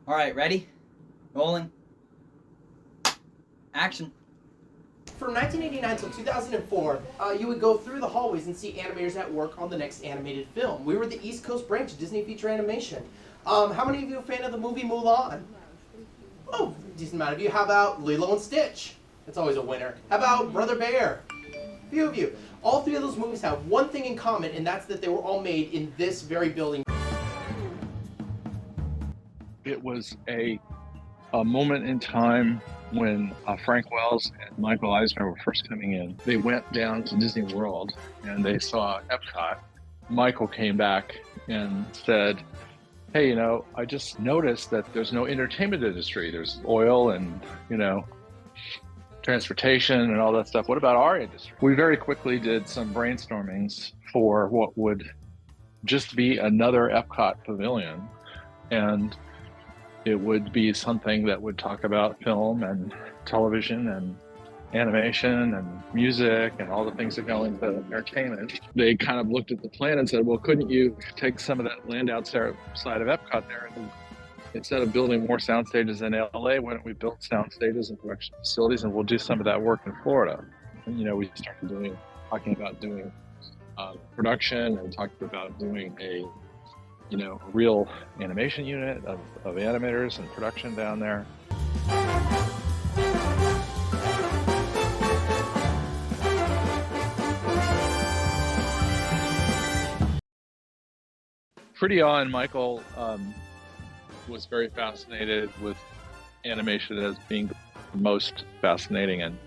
All right, ready? Rolling. Action. From 1989 till 2004, you would go through the hallways and see animators at work on the next animated film. We were the East Coast branch of Disney Feature Animation. How many of you are a fan of the movie Mulan? Oh, a decent amount of you. How about Lilo and Stitch? That's always a winner. How about Brother Bear? A few of you. All three of those movies have one thing in common, and that's that they were all made in this very building. It was a moment in time when Frank Wells and Michael Eisner were first coming in. They went down to Disney World and they saw Epcot. Michael came back and said, hey, I just noticed that there's no entertainment industry. There's oil and, transportation and all that stuff. What about our industry? We very quickly did some brainstormings for what would just be another Epcot pavilion. And it would be something that would talk about film and television and animation and music and all the things that go into entertainment. They kind of looked at the plan and said, well, couldn't you take some of that land outside of Epcot there, and instead of building more sound stages in LA, why don't we build sound stages and production facilities, and we'll do some of that work in Florida. And we started talking about doing production, and talking about doing a real animation unit of animators and production down there. Pretty on, Michael was very fascinated with animation as being the most fascinating and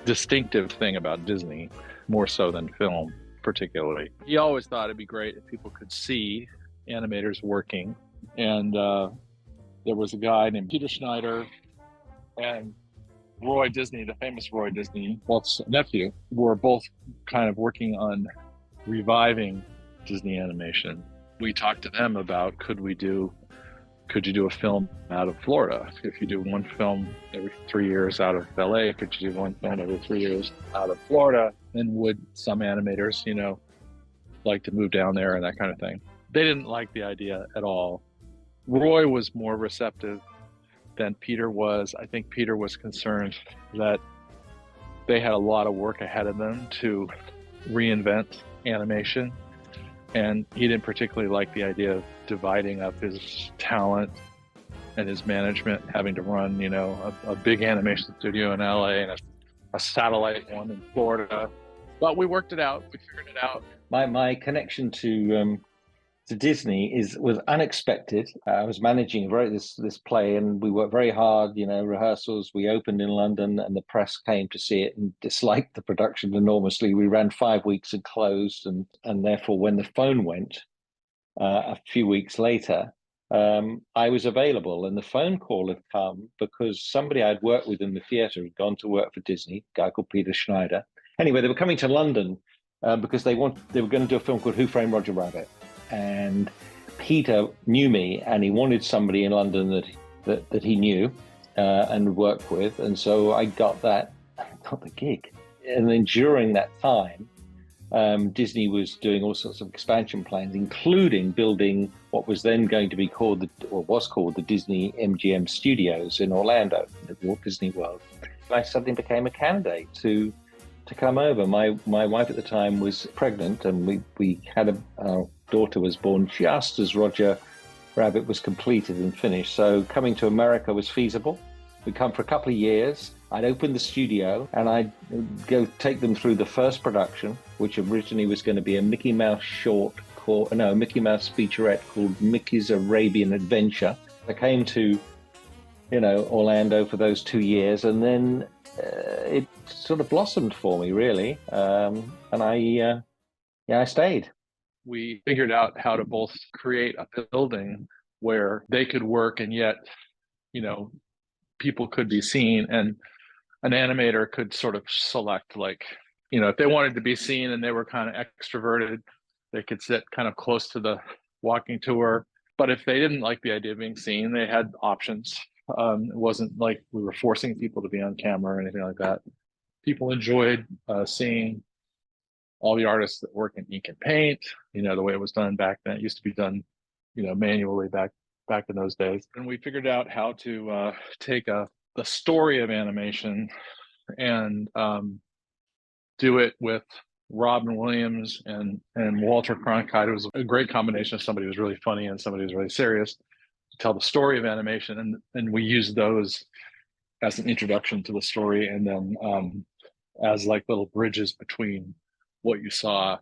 distinctive thing about Disney, more so than film. Particularly, he always thought it'd be great if people could see animators working, and there was a guy named Peter Schneider and Roy Disney, the famous Roy Disney, Walt's nephew, were both kind of working on reviving Disney animation. We talked to them about could you do a film out of Florida? If you do one film every 3 years out of LA, could you do one film every 3 years out of Florida? And would some animators, like to move down there and that kind of thing? They didn't like the idea at all. Roy was more receptive than Peter was. I think Peter was concerned that they had a lot of work ahead of them to reinvent animation. And he didn't particularly like the idea of dividing up his talent and his management, having to run, a big animation studio in LA and a satellite one in Florida. But we worked it out. We figured it out. My connection to Disney was unexpected. I was managing this play, and we worked very hard. Rehearsals. We opened in London, and the press came to see it and disliked the production enormously. We ran 5 weeks and closed, and therefore, when the phone went a few weeks later, I was available, and the phone call had come because somebody I'd worked with in the theatre had gone to work for Disney, a guy called Peter Schneider. Anyway, they were coming to London because they were going to do a film called Who Framed Roger Rabbit, and Peter knew me, and he wanted somebody in London that he knew and worked with, and so I got the gig. And then during that time, Disney was doing all sorts of expansion plans, including building what was then going to be called the Disney MGM Studios in Orlando, at Walt Disney World. I suddenly became a candidate to come over. My wife at the time was pregnant, and we had our daughter was born just as Roger Rabbit was completed and finished. So coming to America was feasible. We'd come for a couple of years. I'd open the studio, and I'd go take them through the first production, which originally was going to be a Mickey Mouse Mickey Mouse featurette called Mickey's Arabian Adventure. I came to, Orlando for those 2 years, and then it sort of blossomed for me, really. And I stayed. We figured out how to both create a building where they could work, and yet, people could be seen, and an animator could sort of select, if they wanted to be seen and they were kind of extroverted, they could sit kind of close to the walking tour. But if they didn't like the idea of being seen, they had options. It wasn't like we were forcing people to be on camera or anything like that. People enjoyed seeing all the artists that work in ink and paint, the way it was done back then. It used to be done, manually back back in those days. And we figured out how to take the story of animation and do it with Robin Williams and Walter Cronkite. It was a great combination of somebody who was really funny and somebody who was really serious to tell the story of animation. And we used those as an introduction to the story, and then as like little bridges between what you saw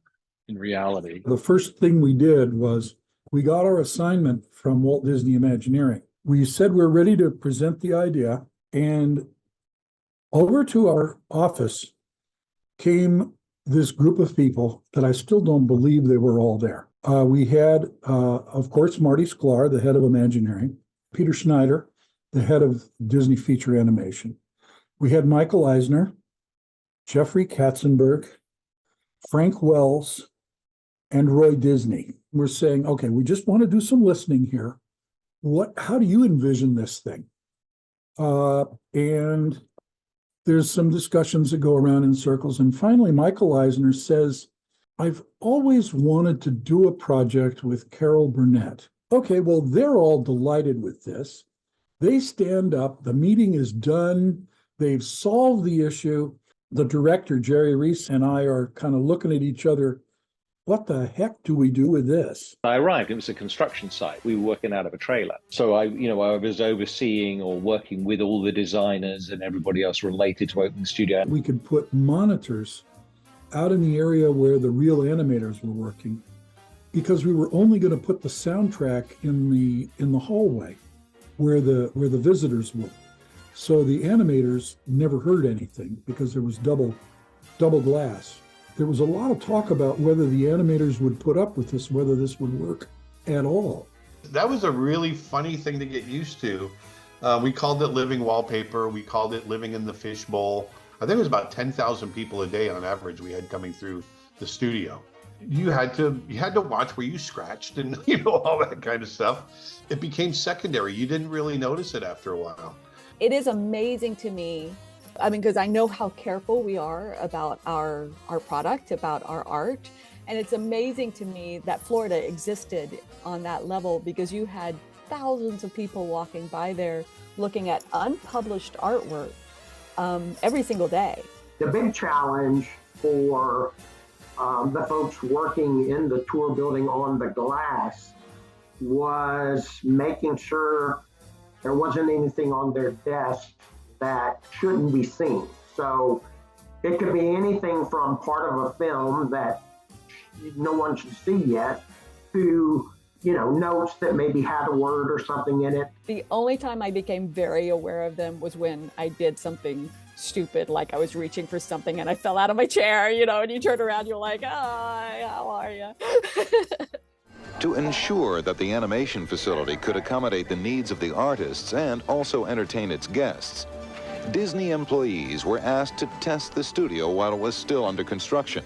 in reality. The first thing we did was we got our assignment from Walt Disney Imagineering. We said we're ready to present the idea, and over to our office came this group of people that I still don't believe they were all there. We had, of course, Marty Sklar, the head of Imagineering, Peter Schneider, the head of Disney Feature Animation. We had Michael Eisner, Jeffrey Katzenberg, Frank Wells, and Roy Disney. We're saying, okay, we just want to do some listening here. How do you envision this thing? And there's some discussions that go around in circles. And finally, Michael Eisner says, I've always wanted to do a project with Carol Burnett. Okay, well, they're all delighted with this. They stand up, the meeting is done, they've solved the issue. The director, Jerry Reese, and I are kind of looking at each other. What the heck do we do with this? I arrived, it was a construction site. We were working out of a trailer. So I was overseeing or working with all the designers and everybody else related to opening the studio. We could put monitors out in the area where the real animators were working, because we were only going to put the soundtrack in the hallway where the visitors were. So the animators never heard anything because there was double glass. There was a lot of talk about whether the animators would put up with this, whether this would work at all. That was a really funny thing to get used to. We called it living wallpaper. We called it living in the fishbowl. I think it was about 10,000 people a day on average we had coming through the studio. You had to watch where you scratched and all that kind of stuff. It became secondary. You didn't really notice it after a while. It is amazing to me. I mean, because I know how careful we are about our product, about our art. And it's amazing to me that Florida existed on that level, because you had thousands of people walking by there looking at unpublished artwork every single day. The big challenge for the folks working in the tour building on the glass was making sure there wasn't anything on their desk that shouldn't be seen. So it could be anything from part of a film that no one should see yet to, notes that maybe had a word or something in it. The only time I became very aware of them was when I did something stupid, like I was reaching for something and I fell out of my chair, and you turn around, you're like, hi, how are you? To ensure that the animation facility could accommodate the needs of the artists and also entertain its guests, Disney employees were asked to test the studio while it was still under construction.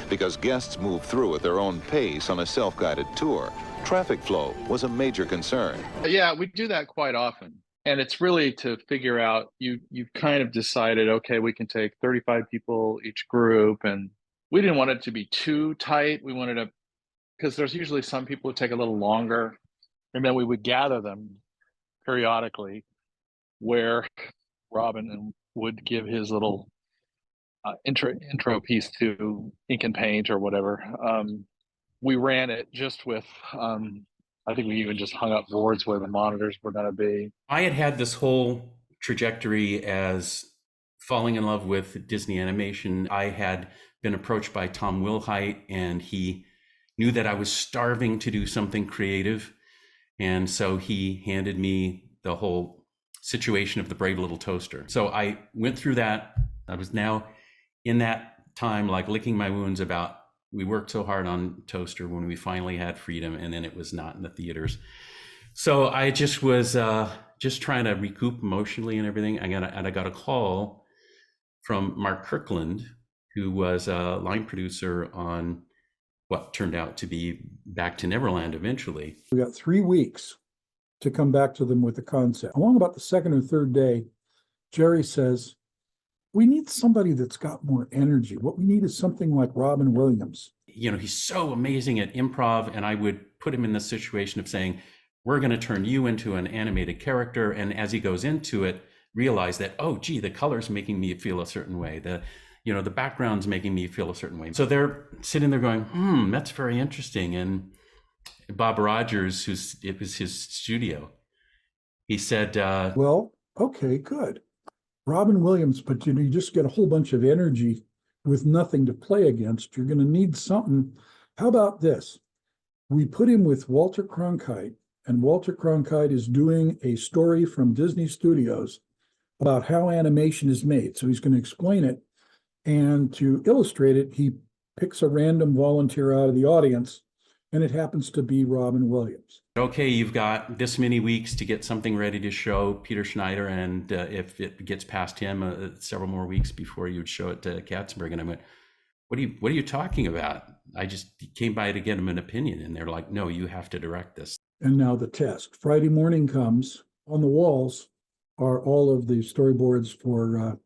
Because guests moved through at their own pace on a self-guided tour, traffic flow was a major concern. Yeah, we do that quite often. And it's really to figure out, you've kind of decided, okay, we can take 35 people each group, and we didn't want it to be too tight. We wanted to, because there's usually some people who take a little longer, and then we would gather them periodically where Robin would give his little intro piece to Ink and Paint or whatever. We ran it just with, I think we even just hung up boards where the monitors were going to be. I had this whole trajectory as falling in love with Disney animation. I had been approached by Tom Wilhite, and he knew that I was starving to do something creative. And so he handed me the whole situation of the Brave Little Toaster. So I went through that. I was now in that time, like licking my wounds about, we worked so hard on Toaster when we finally had freedom, and then it was not in the theaters. So I just was just trying to recoup emotionally and everything. I got a call from Mark Kirkland, who was a line producer on what turned out to be Back to Neverland eventually. We got 3 weeks to come back to them with the concept. Along about the second or third day, Jerry says, we need somebody that's got more energy. What we need is something like Robin Williams. He's so amazing at improv, and I would put him in the situation of saying, we're going to turn you into an animated character. And as he goes into it, realize that, oh, gee, the color's making me feel a certain way. The background's making me feel a certain way. So they're sitting there going, that's very interesting. And Bob Rogers, it was his studio, he said, well, okay, good. Robin Williams, but you just get a whole bunch of energy with nothing to play against. You're going to need something. How about this? We put him with Walter Cronkite, and Walter Cronkite is doing a story from Disney Studios about how animation is made. So he's going to explain it. And to illustrate it, he picks a random volunteer out of the audience, and it happens to be Robin Williams. Okay, you've got this many weeks to get something ready to show Peter Schneider, and if it gets past him, several more weeks before you would show it to Katzenberg. And I went, what are you talking about? I just came by to get him an opinion, and they're like, no, you have to direct this. And now the test. Friday morning comes. On the walls are all of the storyboards for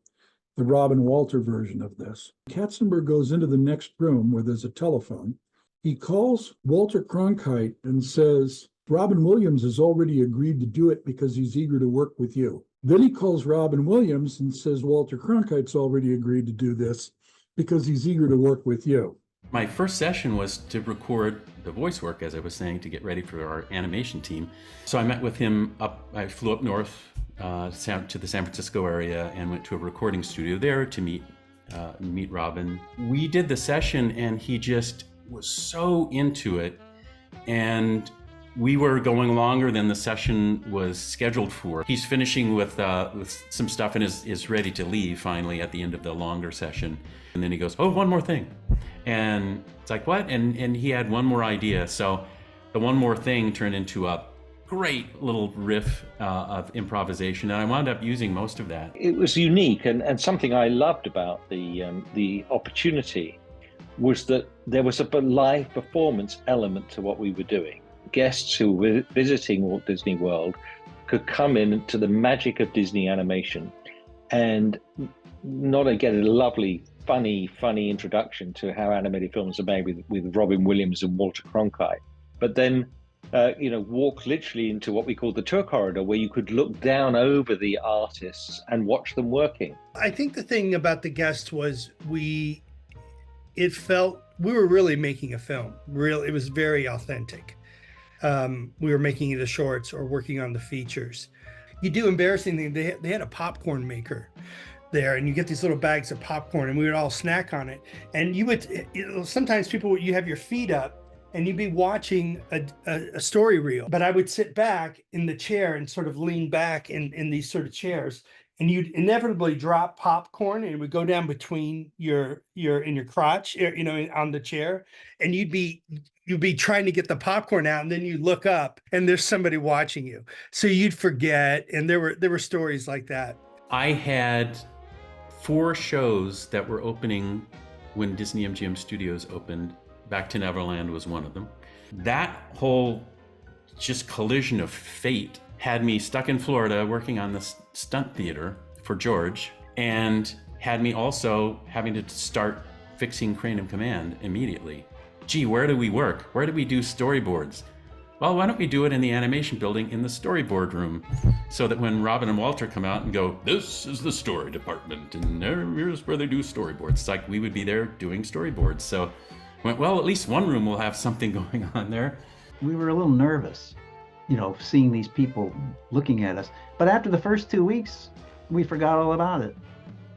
the Robin Walter version of this. Katzenberg goes into the next room where there's a telephone. He calls Walter Cronkite and says, Robin Williams has already agreed to do it because he's eager to work with you. Then he calls Robin Williams and says, Walter Cronkite's already agreed to do this because he's eager to work with you. My first session was to record the voice work, as I was saying, to get ready for our animation team. So I met with him I flew up north to the San Francisco area and went to a recording studio there to meet Robin. We did the session and he just was so into it, and we were going longer than the session was scheduled for. He's finishing with some stuff and is ready to leave finally at the end of the longer session. And then he goes, oh, one more thing. And it's like, what? And he had one more idea. So the one more thing turned into a great little riff of improvisation. And I wound up using most of that. It was unique, and something I loved about the opportunity was that there was a live performance element to what we were doing. Guests who were visiting Walt Disney World could come in to the magic of Disney animation and not only get a lovely, funny introduction to how animated films are made with Robin Williams and Walter Cronkite, but then walk literally into what we call the tour corridor, where you could look down over the artists and watch them working. I think the thing about the guests was it felt we were really making a film. It was very authentic. We were making the shorts or working on the features. You do embarrassing things. They had a popcorn maker there, and you get these little bags of popcorn, and we would all snack on it. And you would, sometimes you have your feet up, and you'd be watching a story reel. But I would sit back in the chair and sort of lean back in these sort of chairs, and you'd inevitably drop popcorn, and it would go down between your crotch, on the chair, and you'd be trying to get the popcorn out, and then you look up and there's somebody watching you. So you'd forget, and there were stories like that. I had 4 shows that were opening when Disney MGM Studios opened. Back to Neverland was one of them. That whole just collision of fate had me stuck in Florida working on this stunt theater for George, and had me also having to start fixing Crane of Command immediately. Gee, where do we work? Where do we do storyboards? Well, why don't we do it in the animation building in the storyboard room, so that when Robin and Walter come out and go, this is the story department, and here's where they do storyboards, it's like we would be there doing storyboards. So I went, well, at least one room will have something going on there. We were a little nervous, seeing these people looking at us. But after the first 2 weeks, we forgot all about it.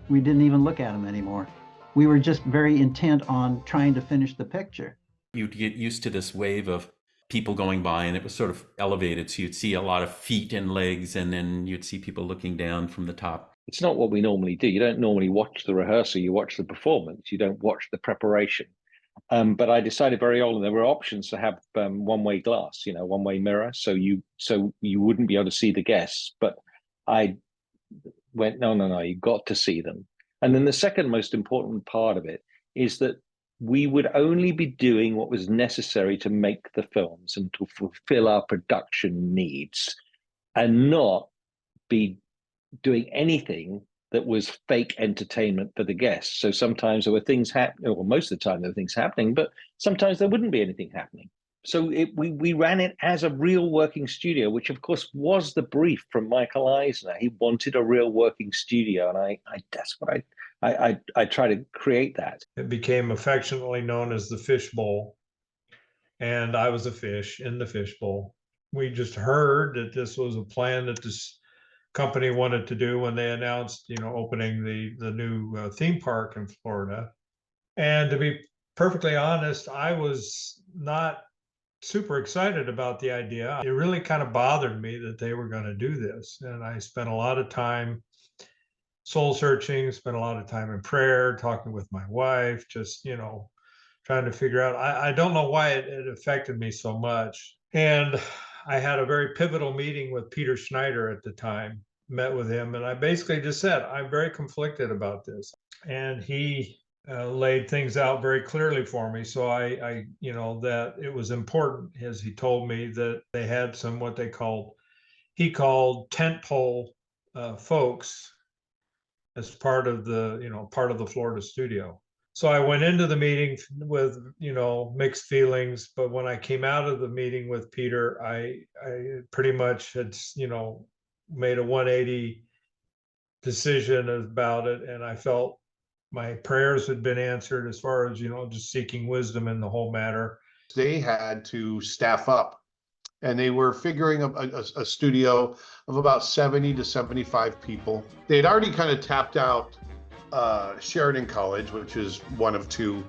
We didn't even look at them anymore. We were just very intent on trying to finish the picture. You'd get used to this wave of people going by, and it was sort of elevated. So you'd see a lot of feet and legs, and then you'd see people looking down from the top. It's not what we normally do. You don't normally watch the rehearsal, you watch the performance, you don't watch the preparation. But I decided very early there were options to have one-way glass, one-way mirror, so you wouldn't be able to see the guests. But I went, no, you've got to see them. And then the second most important part of it is that we would only be doing what was necessary to make the films and to fulfill our production needs, and not be doing anything that was fake entertainment for the guests. So sometimes there were things happening, or most of the time there were things happening, but sometimes there wouldn't be anything happening. So we ran it as a real working studio, which of course was the brief from Michael Eisner. He wanted a real working studio, and that's what I try to create that. It became affectionately known as the fishbowl, and I was a fish in the fishbowl. We just heard that this was a plan that this company wanted to do when they announced, opening the new theme park in Florida. And to be perfectly honest, I was not super excited about the idea. It really kind of bothered me that they were going to do this. And I spent a lot of time soul searching, spent a lot of time in prayer, talking with my wife, just, trying to figure out. I don't know why it affected me so much. And I had a very pivotal meeting with Peter Schneider at the time, met with him, and I basically just said, I'm very conflicted about this. And he laid things out very clearly for me. So I that it was important, as he told me, that they had some, what he called tentpole folks as part of the Florida studio. So I went into the meeting with, mixed feelings, but when I came out of the meeting with Peter, I pretty much had, made a 180 decision about it. And I felt my prayers had been answered as far as, just seeking wisdom in the whole matter. They had to staff up, and they were figuring a studio of about 70 to 75 people. They had already kind of tapped out Sheridan College, which is one of two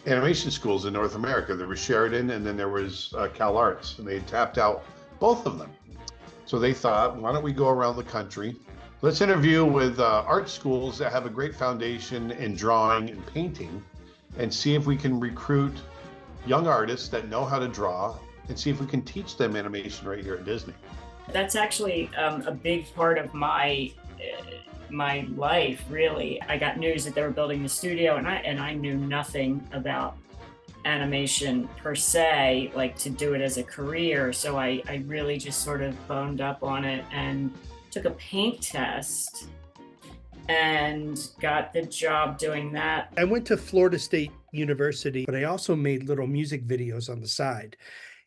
animation schools in North America. There was Sheridan, and then there was Cal Arts, and they had tapped out both of them. So they thought, why don't we go around the country? Let's interview with art schools that have a great foundation in drawing and painting, and see if we can recruit young artists that know how to draw, and see if we can teach them animation right here at Disney. That's actually a big part of my life, really. I got news that they were building the studio, and I knew nothing about animation per se, like to do it as a career. So I really just sort of boned up on it and took a paint test and got the job doing that. I went to Florida State University, but I also made little music videos on the side.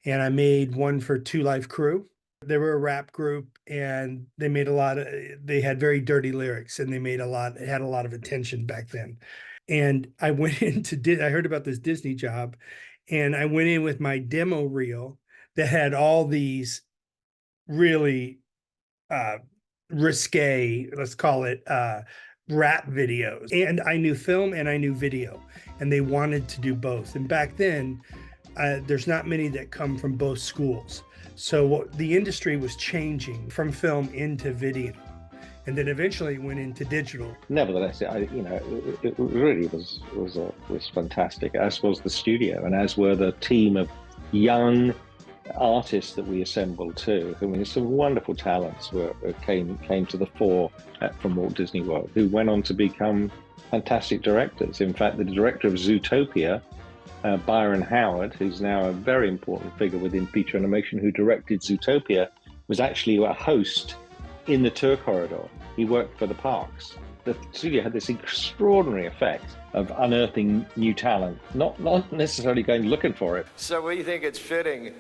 And I made one for Two Life Crew. They were a rap group, and they made they had very dirty lyrics, and it had a lot of attention back then. And I went I heard about this Disney job, and I went in with my demo reel that had all these really risque, let's call it, rap videos. And I knew film and I knew video, and they wanted to do both. And back then, there's not many that come from both schools. So the industry was changing from film into video, and then eventually went into digital. Nevertheless, it really was fantastic, as was the studio, and as were the team of young artists that we assembled too. I mean, some wonderful talents came to the fore from Walt Disney World, who went on to become fantastic directors. In fact, the director of Zootopia, Byron Howard, who's now a very important figure within feature animation, who directed Zootopia, was actually a host in the tour corridor. He worked for the parks. The studio had this extraordinary effect of unearthing new talent, not necessarily going looking for it. So we think it's fitting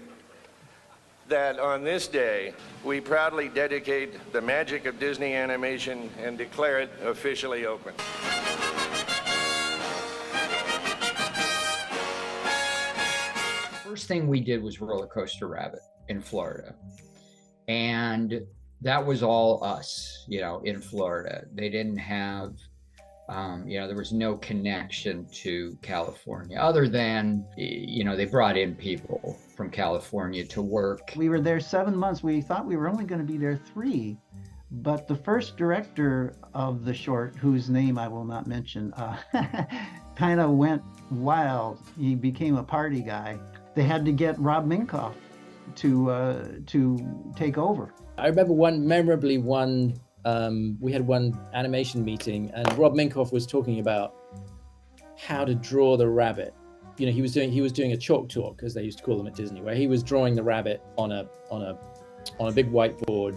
that on this day, we proudly dedicate the magic of Disney animation and declare it officially open. First thing we did was Roller Coaster Rabbit in Florida. And that was all us, in Florida. They didn't have, there was no connection to California other than, they brought in people from California to work. We were there 7 months. We thought we were only going to be there 3. But the first director of the short, whose name I will not mention, kind of went wild. He became a party guy. They had to get Rob Minkoff to take over. I remember we had one animation meeting, and Rob Minkoff was talking about how to draw the rabbit. He was doing a chalk talk, as they used to call them at Disney, where he was drawing the rabbit on a big whiteboard.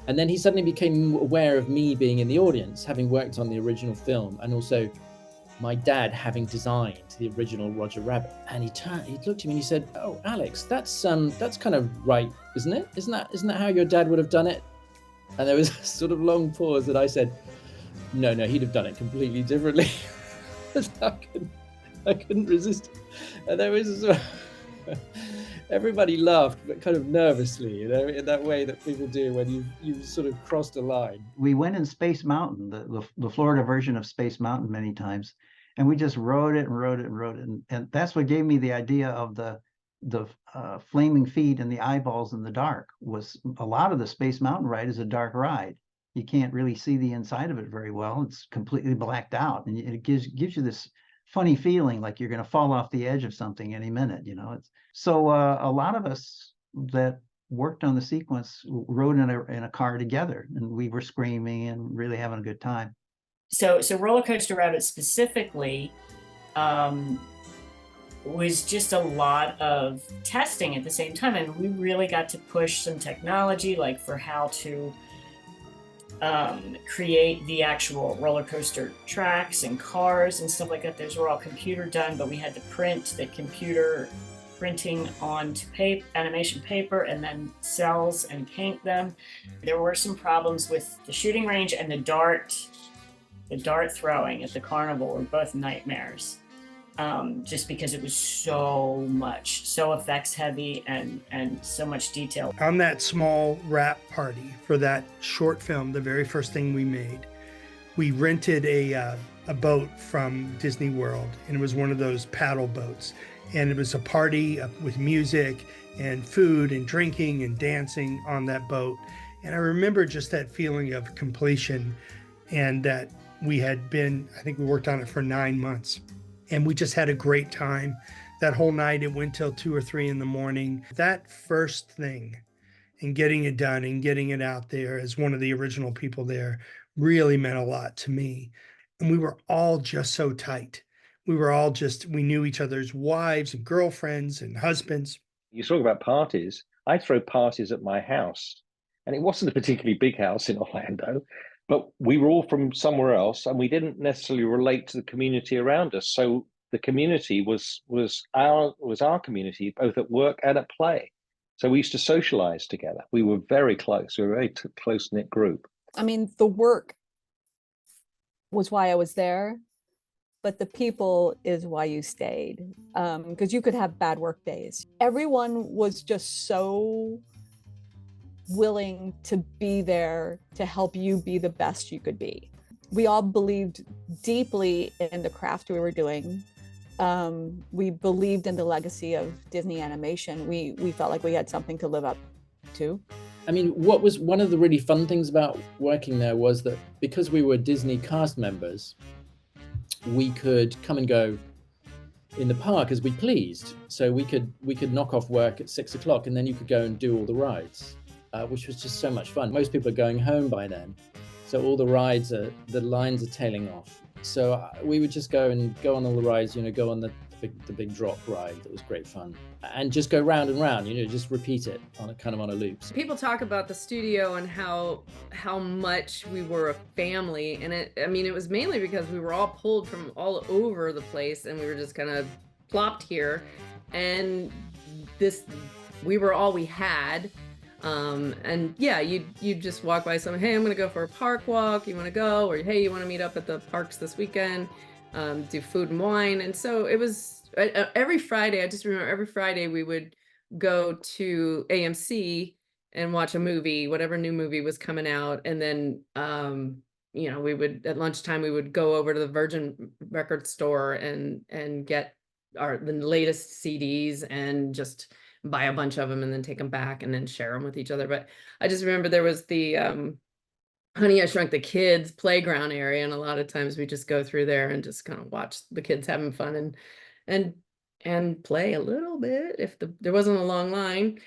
And then he suddenly became aware of me being in the audience, having worked on the original film, and also my dad having designed the original Roger Rabbit. And he looked at me and he said, "Oh, Alex, that's kind of right, isn't it? Isn't that how your dad would have done it?" And there was a sort of long pause that I said, no, he'd have done it completely differently. I couldn't resist. And there was everybody laughed, but kind of nervously, in that way that people do when you sort of crossed a line. We went in Space Mountain, the Florida version of Space Mountain, many times, and we just rode it, and that's what gave me the idea of the flaming feet and the eyeballs in the dark. Was a lot of the Space Mountain ride is a dark ride. You can't really see the inside of it very well. It's completely blacked out, and it gives you this funny feeling like you're going to fall off the edge of something any minute. It's so a lot of us that worked on the sequence rode in a car together, and we were screaming and really having a good time. So Roller Coaster Rabbit specifically was just a lot of testing at the same time, and we really got to push some technology, like for how to create the actual roller coaster tracks and cars and stuff like that. Those were all computer done, but we had to print the computer printing onto animation paper and then cells and paint them. There were some problems with the shooting range and the dart throwing at the carnival were both nightmares. Just because it was so effects heavy and so much detail. On that small wrap party for that short film, the very first thing we made, we rented a boat from Disney World, and it was one of those paddle boats. And it was a party with music and food and drinking and dancing on that boat. And I remember just that feeling of completion, and that we worked on it for 9 months. And we just had a great time. That whole night, it went till 2 or 3 in the morning. That first thing, and getting it done and getting it out there as one of the original people there, really meant a lot to me. And we were all just so tight. We knew each other's wives and girlfriends and husbands. You talk about parties. I throw parties at my house, and it wasn't a particularly big house in Orlando, but we were all from somewhere else, and we didn't necessarily relate to the community around us. So the community was our community, both at work and at play. So we used to socialize together. We were very close. We were a very close-knit group. I mean, the work was why I was there, but the people is why you stayed. Because you could have bad work days. Everyone was just so willing to be there to help you be the best you could be. We all believed deeply in the craft we were doing. We believed in the legacy of Disney animation. We felt like we had something to live up to. I mean, what was one of the really fun things about working there was that because we were Disney cast members, we could come and go in the park as we pleased. So we could knock off work at 6 o'clock, and then you could go and do all the rides. Which was just so much fun. Most people are going home by then, so all the lines are tailing off. So we would just go on all the rides, go on the big drop ride. That was great fun, and just go round and round, just repeat it on a loop. People talk about the studio and how much we were a family, and it was mainly because we were all pulled from all over the place, and we were just kind of plopped here, and we were all we had. And yeah, you'd just walk by someone, hey, I'm gonna go for a park walk, you want to go? Or hey, you want to meet up at the parks this weekend, do food and wine. And so it was every Friday. I just remember every Friday we would go to AMC and watch a movie, whatever new movie was coming out, and then we would at lunchtime we would go over to the Virgin record store and get the latest CDs and just buy a bunch of them and then take them back and then share them with each other. But I just remember there was the Honey, I Shrunk the Kids playground area, and a lot of times we just go through there and just kind of watch the kids having fun and play a little bit if there wasn't a long line.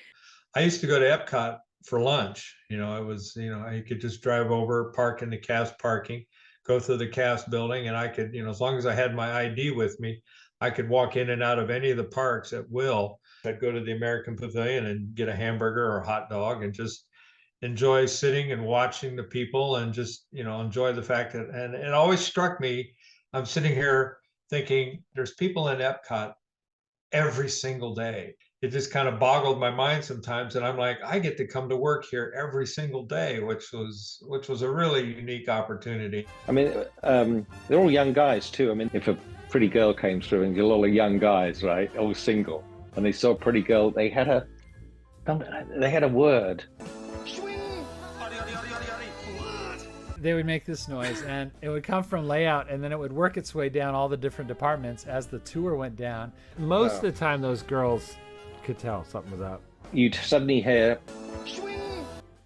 I used to go to Epcot for lunch. I could just drive over, park in the cast parking, go through the cast building, and I could, as long as I had my ID with me, I could walk in and out of any of the parks at will. I'd go to the American Pavilion and get a hamburger or a hot dog and just enjoy sitting and watching the people and just, enjoy the fact that, and it always struck me, I'm sitting here thinking there's people in Epcot every single day. It just kind of boggled my mind sometimes, and I'm like, I get to come to work here every single day, which was a really unique opportunity. I mean, they're all young guys too. I mean, if a pretty girl came through and a lot of young guys, right, all single, and they saw a pretty girl, they had a word. They would make this noise, and it would come from layout, and then it would work its way down all the different departments as the tour went down. Most of the time, those girls could tell something was up. You'd suddenly hear,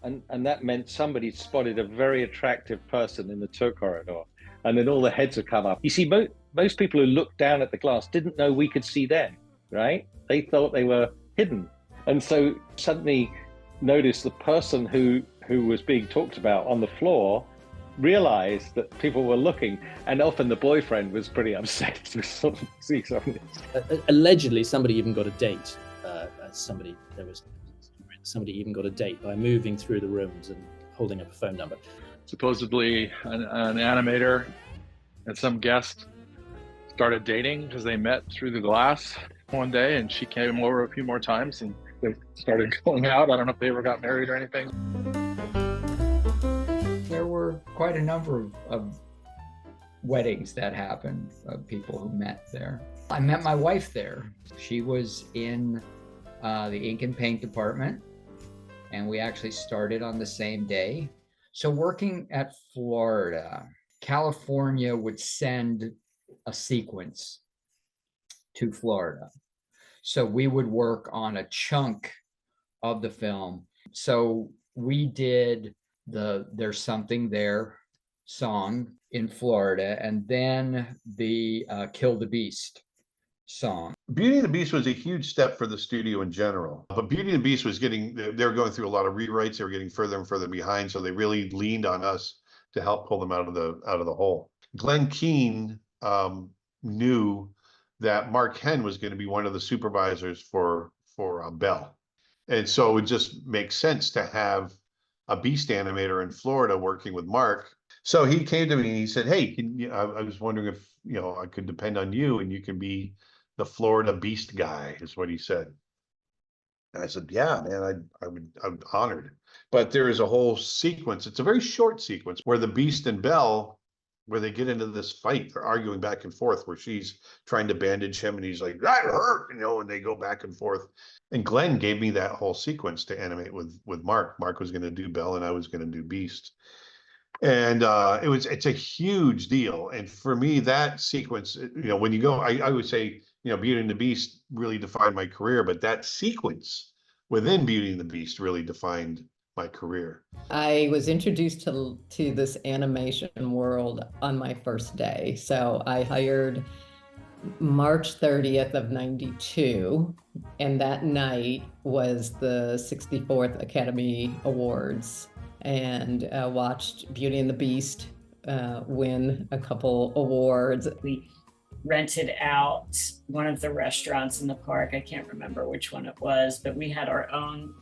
and that meant somebody spotted a very attractive person in the tour corridor, and then all the heads would come up. You see, most people who looked down at the glass didn't know we could see them, right? They thought they were hidden, and so suddenly noticed the person who was being talked about on the floor realized that people were looking, and often the boyfriend was pretty upset to sort of see something. Allegedly, somebody even got a date. Somebody even got a date by moving through the rooms and holding up a phone number. Supposedly, an animator and some guest started dating because they met through the glass one day, and she came over a few more times, and they started going out. I don't know if they ever got married or anything. There were quite a number of weddings that happened of people who met there. I met my wife there. She was in the ink and paint department, and we actually started on the same day. So working at Florida, California would send a sequence to Florida. So we would work on a chunk of the film. So we did the There's Something There song in Florida, and then the Kill the Beast song. Beauty and the Beast was a huge step for the studio in general, but Beauty and the Beast was they were going through a lot of rewrites. They were getting further and further behind, so they really leaned on us to help pull them out of the hole. Glenn Keane knew that Mark Henn was going to be one of the supervisors for Belle, and so it would just make sense to have a Beast animator in Florida working with Mark. So he came to me and he said, "Hey, I was wondering if I could depend on you, and you can be the Florida Beast guy," is what he said. And I said, "Yeah, man, I'm honored." But there is a whole sequence. It's a very short sequence where the Beast and Belle, where they get into this fight, they're arguing back and forth, where she's trying to bandage him and he's like, "That hurt," and they go back and forth. And Glenn gave me that whole sequence to animate with Mark. Mark was going to do Belle and I was going to do Beast. And it's a huge deal. And for me, that sequence, when you go, I would say, Beauty and the Beast really defined my career, but that sequence within Beauty and the Beast really defined my career. I was introduced to this animation world on my first day. So I hired March 30th of 92, and that night was the 64th Academy Awards, and watched Beauty and the Beast win a couple awards. We rented out one of the restaurants in the park. I can't remember which one it was, but we had our own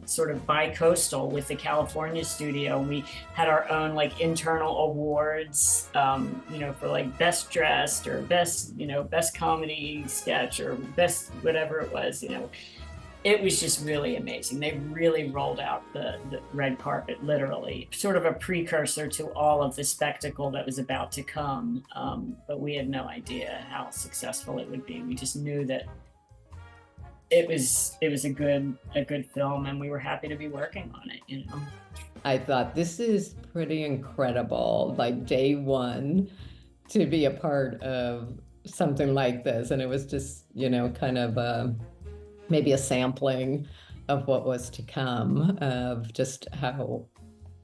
sort of bi-coastal with the California studio. We had our own internal awards, for best dressed or best comedy sketch or best whatever it was, It was just really amazing. They really rolled out the red carpet, literally, sort of a precursor to all of the spectacle that was about to come. But we had no idea how successful it would be. We just knew that it was a good film, and we were happy to be working on it. I thought, this is pretty incredible. Day one, to be a part of something like this, and it was just kind of maybe a sampling of what was to come, of just how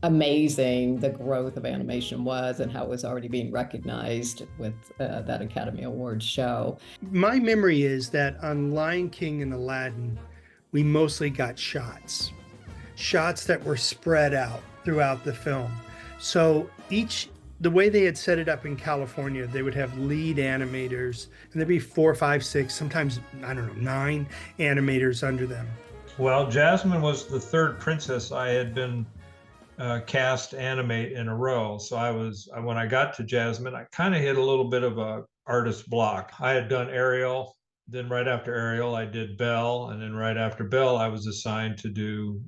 amazing the growth of animation was and how it was already being recognized with that Academy Awards show. My memory is that on Lion King and Aladdin, we mostly got shots that were spread out throughout the film. So the way they had set it up in California, they would have lead animators, and there'd be 4, 5, 6, sometimes, 9 animators under them. Well, Jasmine was the third princess I had been cast animate in a row. So when I got to Jasmine, I kind of hit a little bit of a artist block. I had done Ariel, then right after Ariel, I did Belle, and then right after Belle, I was assigned to do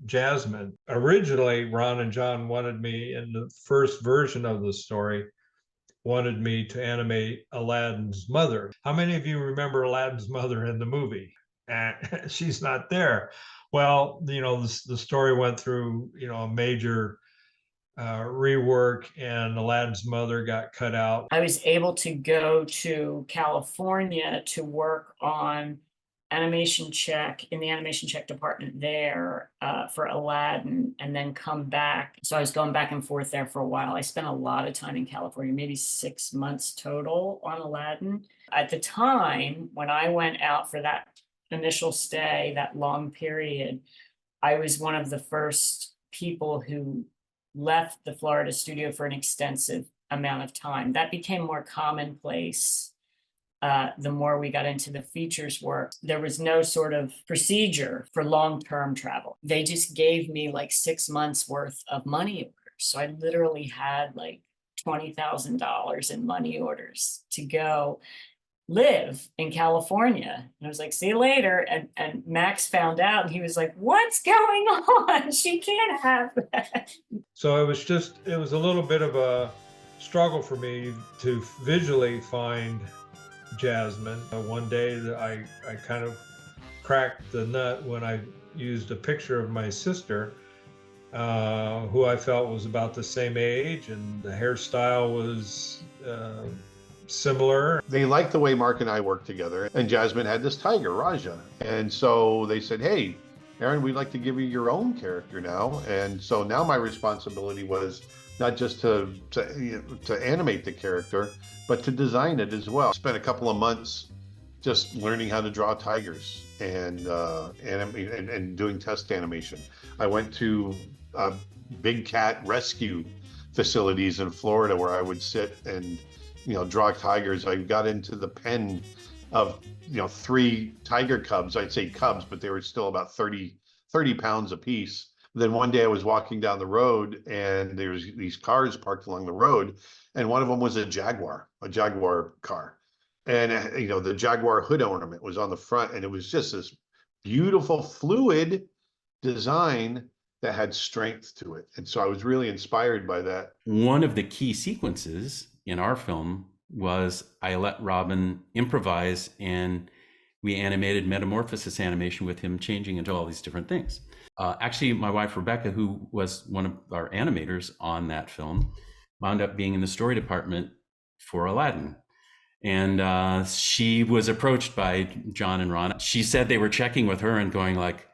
Jasmine. Originally, Ron and John wanted me, in the first version of the story, wanted me to animate Aladdin's mother. How many of you remember Aladdin's mother in the movie? She's not there. Well, the story went through, a major rework, and Aladdin's mother got cut out. I was able to go to California to work on animation check in the animation check department there for Aladdin, and then come back. So I was going back and forth there for a while. I spent a lot of time in California, maybe 6 months total on Aladdin. At the time, when I went out for that initial stay, that long period, I was one of the first people who left the Florida studio for an extensive amount of time. That became more commonplace the more we got into the features work. There was no sort of procedure for long-term travel. They just gave me like 6 months worth of money orders. So I literally had like $20,000 in money orders to go live in California. And I was like, see you later. And Max found out, and he was like, what's going on? She can't have that. So it was a little bit of a struggle for me to visually find Jasmine. One day that I kind of cracked the nut when I used a picture of my sister, who I felt was about the same age, and the hairstyle was similar. They liked the way Mark and I worked together, and Jasmine had this tiger, Raja. And so they said, hey, Aaron, we'd like to give you your own character now. And so now my responsibility was not just to animate the character, but to design it as well. Spent a couple of months just learning how to draw tigers and doing test animation. I went to big cat rescue facilities in Florida where I would sit and draw tigers. I got into the pen of 3 tiger cubs. I'd say cubs, but they were still about 30 pounds a piece. Then one day I was walking down the road, and there was these cars parked along the road, and one of them was a Jaguar car. And the Jaguar hood ornament was on the front, and it was just this beautiful fluid design that had strength to it. And so I was really inspired by that. One of the key sequences in our film was I let Robin improvise, and we animated metamorphosis animation with him changing into all these different things. Actually, my wife, Rebecca, who was one of our animators on that film, wound up being in the story department for Aladdin. And she was approached by John and Ron. She said they were checking with her and going like,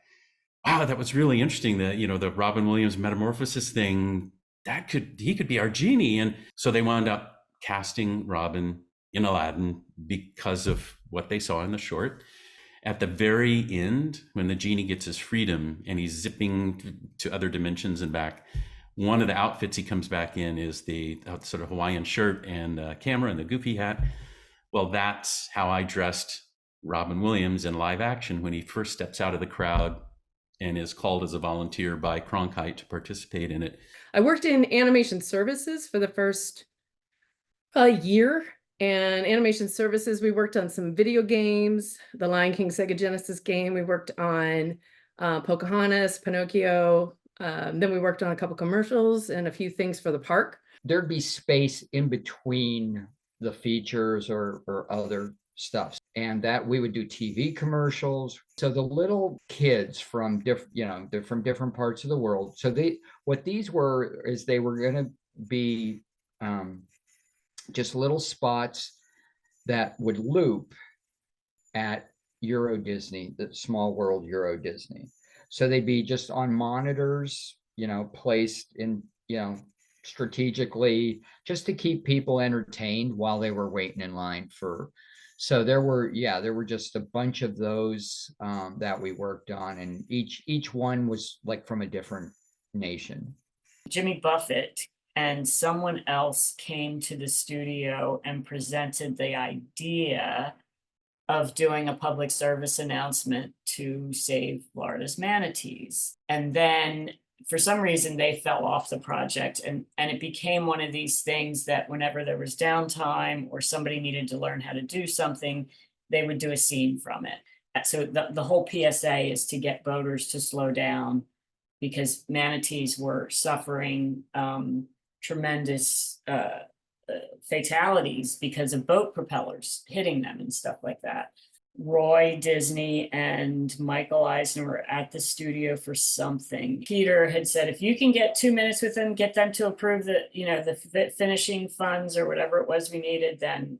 wow, that was really interesting. That, the Robin Williams metamorphosis thing, he could be our genie. And so they wound up casting Robin in Aladdin because of what they saw in the short. At the very end, when the genie gets his freedom and he's zipping to other dimensions and back, one of the outfits he comes back in is the sort of Hawaiian shirt and camera and the goofy hat. Well, that's how I dressed Robin Williams in live action when he first steps out of the crowd and is called as a volunteer by Cronkite to participate in it. I worked in animation services for the first year. And animation services, we worked on some video games, the Lion King Sega Genesis game. We worked on Pocahontas, Pinocchio. Then we worked on a couple commercials and a few things for the park. There'd be space in between the features or other stuff, and that we would do TV commercials. So the little kids from different parts of the world. So what these were is they were going to be just little spots that would loop at Euro Disney, the Small World Euro Disney. So they'd be just on monitors, placed in, strategically, just to keep people entertained while they were waiting in line for. So there were just a bunch of those that we worked on, and each one was like from a different nation. Jimmy Buffett and someone else came to the studio and presented the idea of doing a public service announcement to save Florida's manatees. And then for some reason they fell off the project, and it became one of these things that whenever there was downtime or somebody needed to learn how to do something, they would do a scene from it. So the whole PSA is to get boaters to slow down, because manatees were suffering tremendous fatalities because of boat propellers hitting them and stuff like that. Roy Disney and Michael Eisner were at the studio for something. Peter had said, if you can get 2 minutes with them, get them to approve the finishing funds or whatever it was we needed, then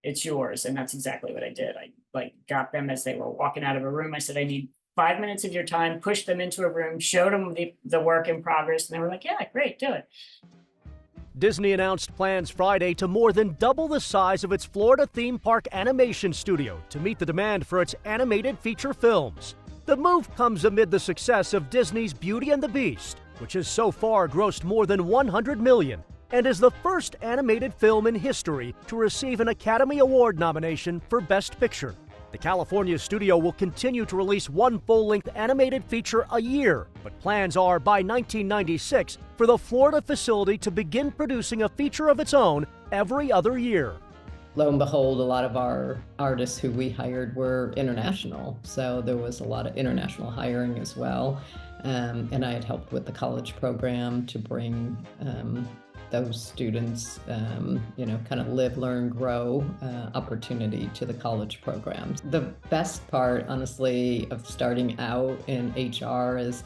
it's yours. And that's exactly what I did. I got them as they were walking out of a room. I said, I need 5 minutes of your time, pushed them into a room, showed them the work in progress. And they were like, yeah, great, do it. Disney announced plans Friday to more than double the size of its Florida theme park animation studio to meet the demand for its animated feature films. The move comes amid the success of Disney's Beauty and the Beast, which has so far grossed more than $100 million and is the first animated film in history to receive an Academy Award nomination for Best Picture. The California studio will continue to release one full-length animated feature a year, but plans are by 1996 for the Florida facility to begin producing a feature of its own every other year. Lo and behold, a lot of our artists who we hired were international, so there was a lot of international hiring as well. And I had helped with the college program to bring those students, kind of live, learn, grow opportunity to the college programs. The best part, honestly, of starting out in HR is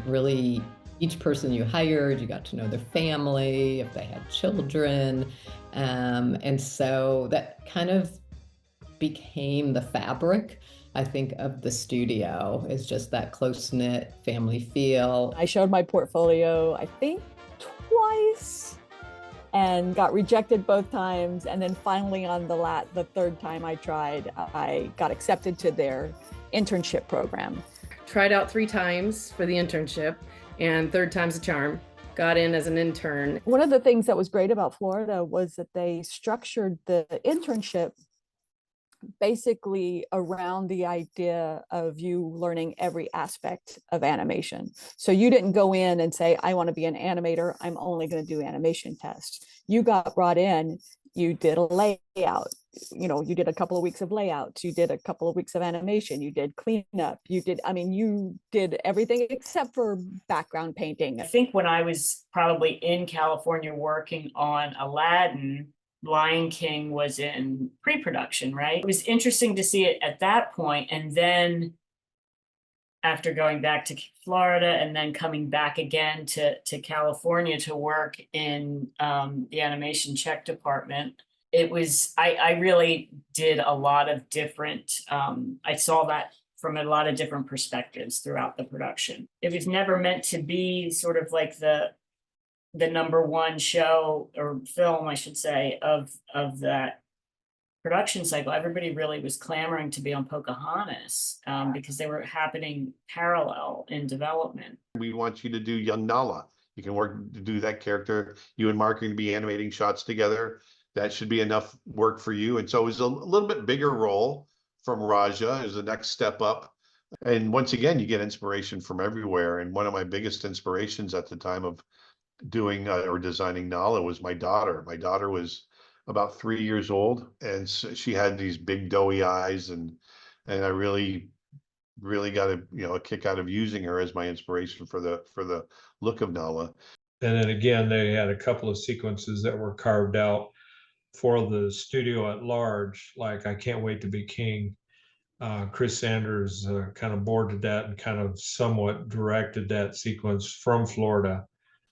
really each person you hired, you got to know their family, if they had children. And so that kind of became the fabric, I think, of the studio, is just that close-knit family feel. I showed my portfolio, I think, twice and got rejected both times. And then finally on the third time I tried, I got accepted to their internship program. Tried out 3 times for the internship, and third time's a charm. Got in as an intern. One of the things that was great about Florida was that they structured the internship basically around the idea of you learning every aspect of animation. So you didn't go in and say, I want to be an animator, I'm only going to do animation tests. You got brought in, you did a layout, you did a couple of weeks of layouts, you did a couple of weeks of animation, you did cleanup, you did everything except for background painting. I think when I was probably in California working on Aladdin, Lion King was in pre-production, right? It was interesting to see it at that point, and then after going back to Florida and then coming back again to California to work in the animation check department, it was, I really did a lot of different, I saw that from a lot of different perspectives throughout the production. It was never meant to be sort of like the #1 show or film, I should say, of that production cycle. Everybody really was clamoring to be on Pocahontas because they were happening parallel in development. We want you to do young Nala. You can work to do that character. You and Mark are going to be animating shots together. That should be enough work for you. And so it was a little bit bigger role from Raja as the next step up. And once again, you get inspiration from everywhere. And one of my biggest inspirations at the time of doing or designing Nala was my daughter. My daughter was about 3 years old, and so she had these big doughy eyes, and I really got a kick out of using her as my inspiration for the look of Nala. And then again, they had a couple of sequences that were carved out for the studio at large, like I Can't Wait to Be King. Chris Sanders kind of boarded that and kind of somewhat directed that sequence from Florida.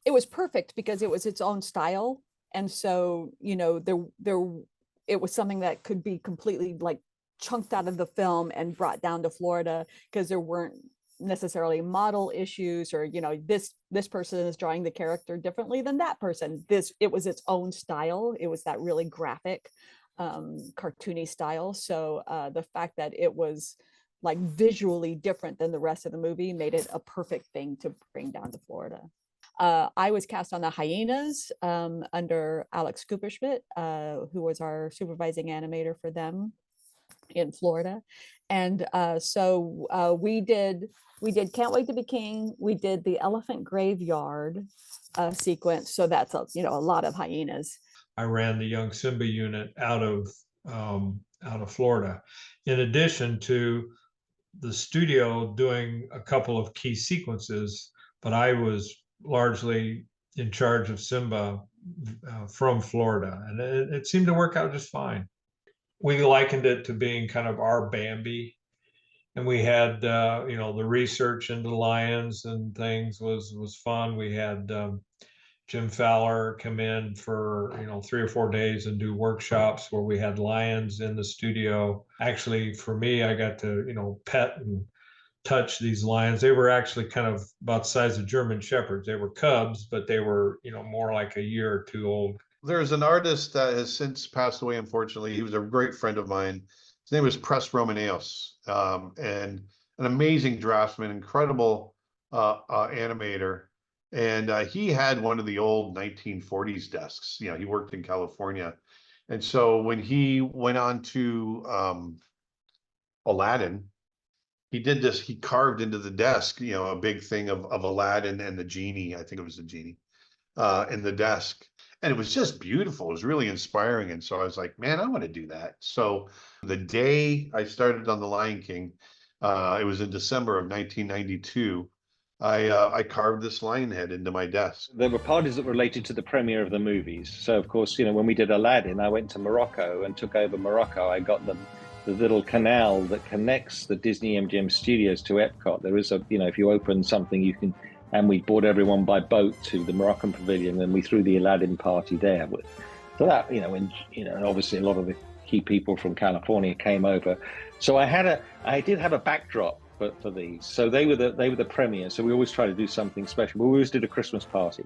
It was perfect because it was its own style. And so, it was something that could be completely like chunked out of the film and brought down to Florida, because there weren't necessarily model issues or, this person is drawing the character differently than that person. It was its own style. It was that really graphic, cartoony style. So the fact that it was like visually different than the rest of the movie made it a perfect thing to bring down to Florida. I was cast on the Hyenas under Alex Cooperschmidt, who was our supervising animator for them in Florida. And so we did Can't Wait to Be King. We did the Elephant Graveyard sequence. So that's a lot of hyenas. I ran the Young Simba unit out of Florida, in addition to the studio doing a couple of key sequences, but I was largely in charge of Simba from Florida, and it seemed to work out just fine. We likened it to being kind of our Bambi, and we had the research into lions and things was fun. We had Jim Fowler come in for 3 or 4 days and do workshops where we had lions in the studio. Actually, for me, I got to pet and touch these lions. They were actually kind of about the size of German shepherds. They were cubs, but they were more like a year or two old. There's an artist that has since passed away, unfortunately. He was a great friend of mine. His name was Press Romaneus, and an amazing draftsman, incredible animator. And he had one of the old 1940s desks. He worked in California. And so when he went on to Aladdin, he did this, he carved into the desk, a big thing of Aladdin and the genie, I think it was the genie, in the desk. And it was just beautiful. It was really inspiring. And so I was like, man, I want to do that. So the day I started on The Lion King, it was in December of 1992. I carved this lion head into my desk. There were parties that related to the premiere of the movies. So, of course, when we did Aladdin, I went to Morocco and took over Morocco. I got the little canal that connects the Disney MGM Studios to Epcot. There is if you open something, you can, and we brought everyone by boat to the Moroccan pavilion, and we threw the Aladdin party there. So that, and obviously a lot of the key people from California came over. So I did have a backdrop for these. So they were the premiere. So we always try to do something special. But we always did a Christmas party.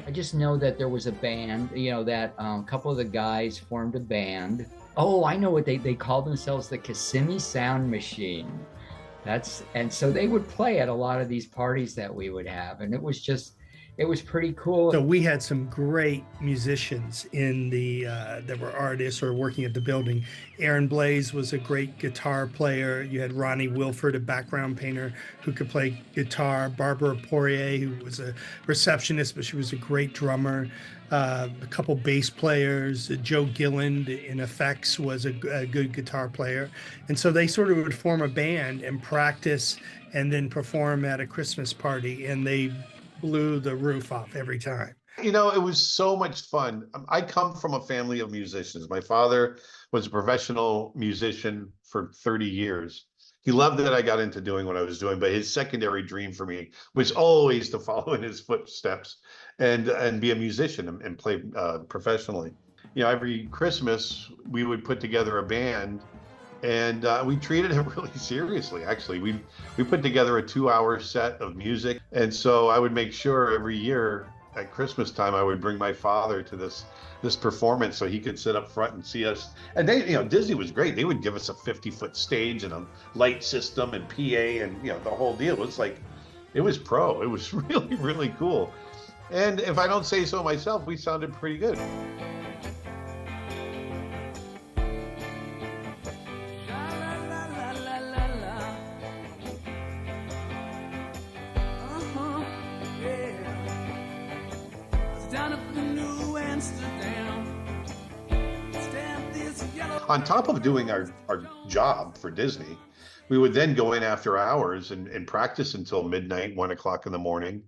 I just know that there was a band, that a couple of the guys formed a band. Oh, I know what they called themselves, the Kissimmee Sound Machine. And so they would play at a lot of these parties that we would have. And it was pretty cool. So we had some great musicians in that were artists or working at the building. Aaron Blaze was a great guitar player. You had Ronnie Wilford, a background painter who could play guitar. Barbara Poirier, who was a receptionist, but she was a great drummer. A couple bass players. Joe Gilland in effects was a good guitar player. And so they sort of would form a band and practice and then perform at a Christmas party. And they blew the roof off every time. It was so much fun. I come from a family of musicians. My father was a professional musician for 30 years. He loved that I got into doing what I was doing, but his secondary dream for me was always to follow in his footsteps and be a musician and play professionally. Every Christmas we would put together a band, and we treated it really seriously. Actually, we put together a 2-hour set of music, and so I would make sure every year at Christmas time I would bring my father to this performance so he could sit up front and see us. And they, Disney was great. They would give us a 50-foot stage and a light system and PA and the whole deal. It was pro. It was really, really cool. And if I don't say so myself, we sounded pretty good. On top of doing our job for Disney, we would then go in after hours and practice until midnight, 1 o'clock in the morning.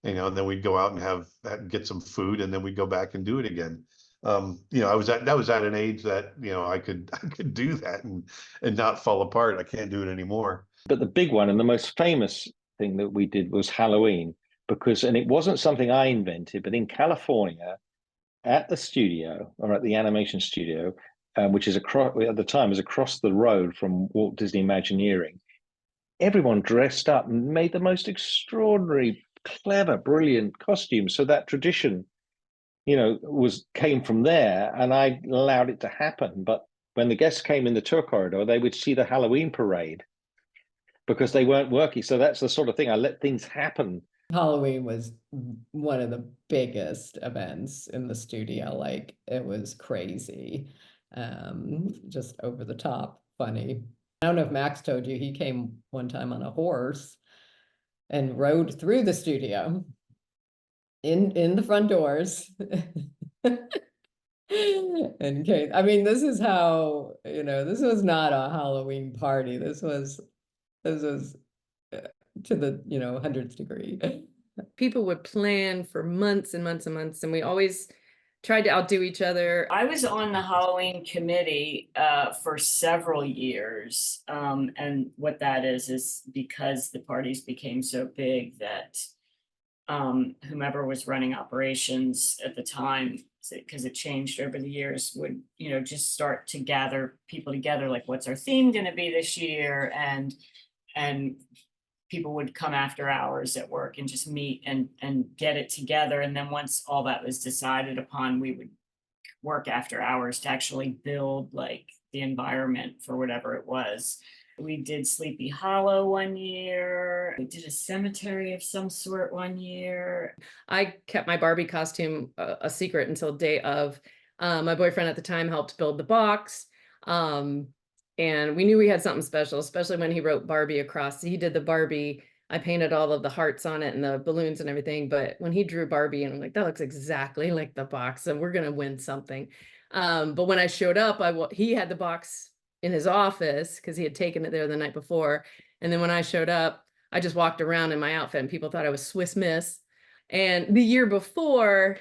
And then we'd go out and get some food, and then we'd go back and do it again. I was at an age that I could do that and not fall apart. I can't do it anymore. But the big one and the most famous thing that we did was Halloween, and it wasn't something I invented, but in California, at the studio or at the animation studio, which is at the time was across the road from Walt Disney Imagineering, everyone dressed up and made the most extraordinary, clever, brilliant costumes. So that tradition, came from there, and I allowed it to happen. But when the guests came in the tour corridor, they would see the Halloween parade because they weren't working. So that's the sort of thing. I let things happen Halloween was one of the biggest events in the studio. Like, it was crazy. Just over the top funny. I don't know if Max told you, he came one time on a horse and rode through the studio in the front doors. And came, I mean, this is how, this was not a Halloween party. This was to the 100th degree. People would plan for months and months and months, and we always tried to outdo each other. I was on the Halloween committee for several years. And what that is because the parties became so big that whomever was running operations at the time, because it changed over the years, would, just start to gather people together, like, what's our theme going to be this year? And people would come after hours at work and just meet and get it together. And then once all that was decided upon, we would work after hours to actually build like the environment for whatever it was. We did Sleepy Hollow one year. We did a cemetery of some sort one year. I kept my Barbie costume a secret until day of. My boyfriend at the time helped build the box. And we knew we had something special, especially when he wrote Barbie across. He did the Barbie. I painted all of the hearts on it and the balloons and everything. But when he drew Barbie, and I'm like, that looks exactly like the box. So we're going to win something. But when I showed up, he had the box in his office because he had taken it there the night before. And then when I showed up, I just walked around in my outfit and people thought I was Swiss Miss. And the year before,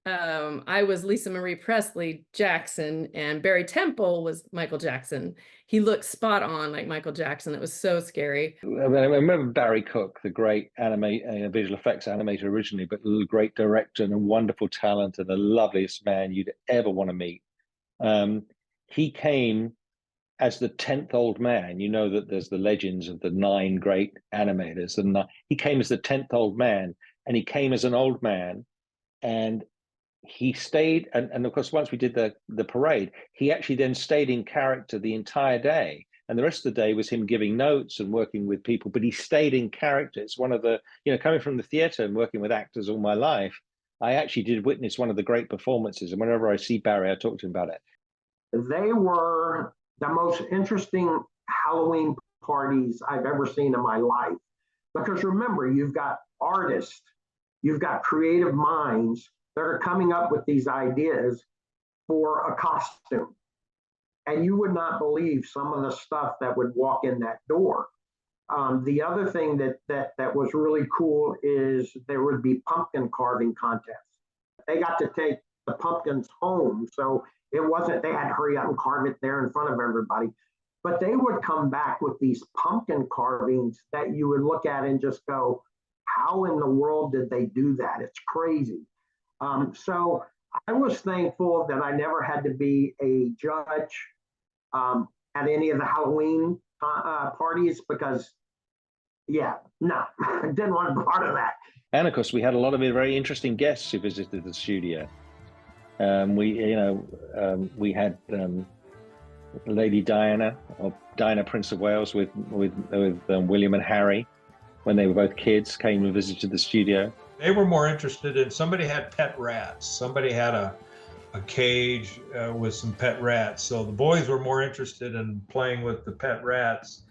I was Lisa Marie Presley Jackson, and Barry Temple was Michael Jackson. He looked spot on like Michael Jackson. It was so scary. I remember Barry Cook, the great visual effects animator originally, but a great director and a wonderful talent and the loveliest man you'd ever want to meet. He came as the 10th old man. You know that there's the legends of the 9 great animators, and he came as the 10th old man, and he came as an old man, and he stayed, and of course, once we did the parade, he actually then stayed in character the entire day. And the rest of the day was him giving notes and working with people, but he stayed in character. It's one of the, coming from the theater and working with actors all my life, I actually did witness one of the great performances. And whenever I see Barry, I talk to him about it. They were the most interesting Halloween parties I've ever seen in my life. Because remember, you've got artists, you've got creative minds that are coming up with these ideas for a costume. And you would not believe some of the stuff that would walk in that door. The other thing that was really cool is there would be pumpkin carving contests. They got to take the pumpkins home. So it wasn't, they had to hurry up and carve it there in front of everybody. But they would come back with these pumpkin carvings that you would look at and just go, how in the world did they do that? It's crazy. So I was thankful that I never had to be a judge at any of the Halloween parties because, I didn't want to be part of that. And of course, we had a lot of very interesting guests who visited the studio. We had Lady Diana, or Diana, Prince of Wales, with William and Harry, when they were both kids, came and visited the studio. They were more interested in, somebody had pet rats. Somebody had a cage with some pet rats. So the boys were more interested in playing with the pet rats.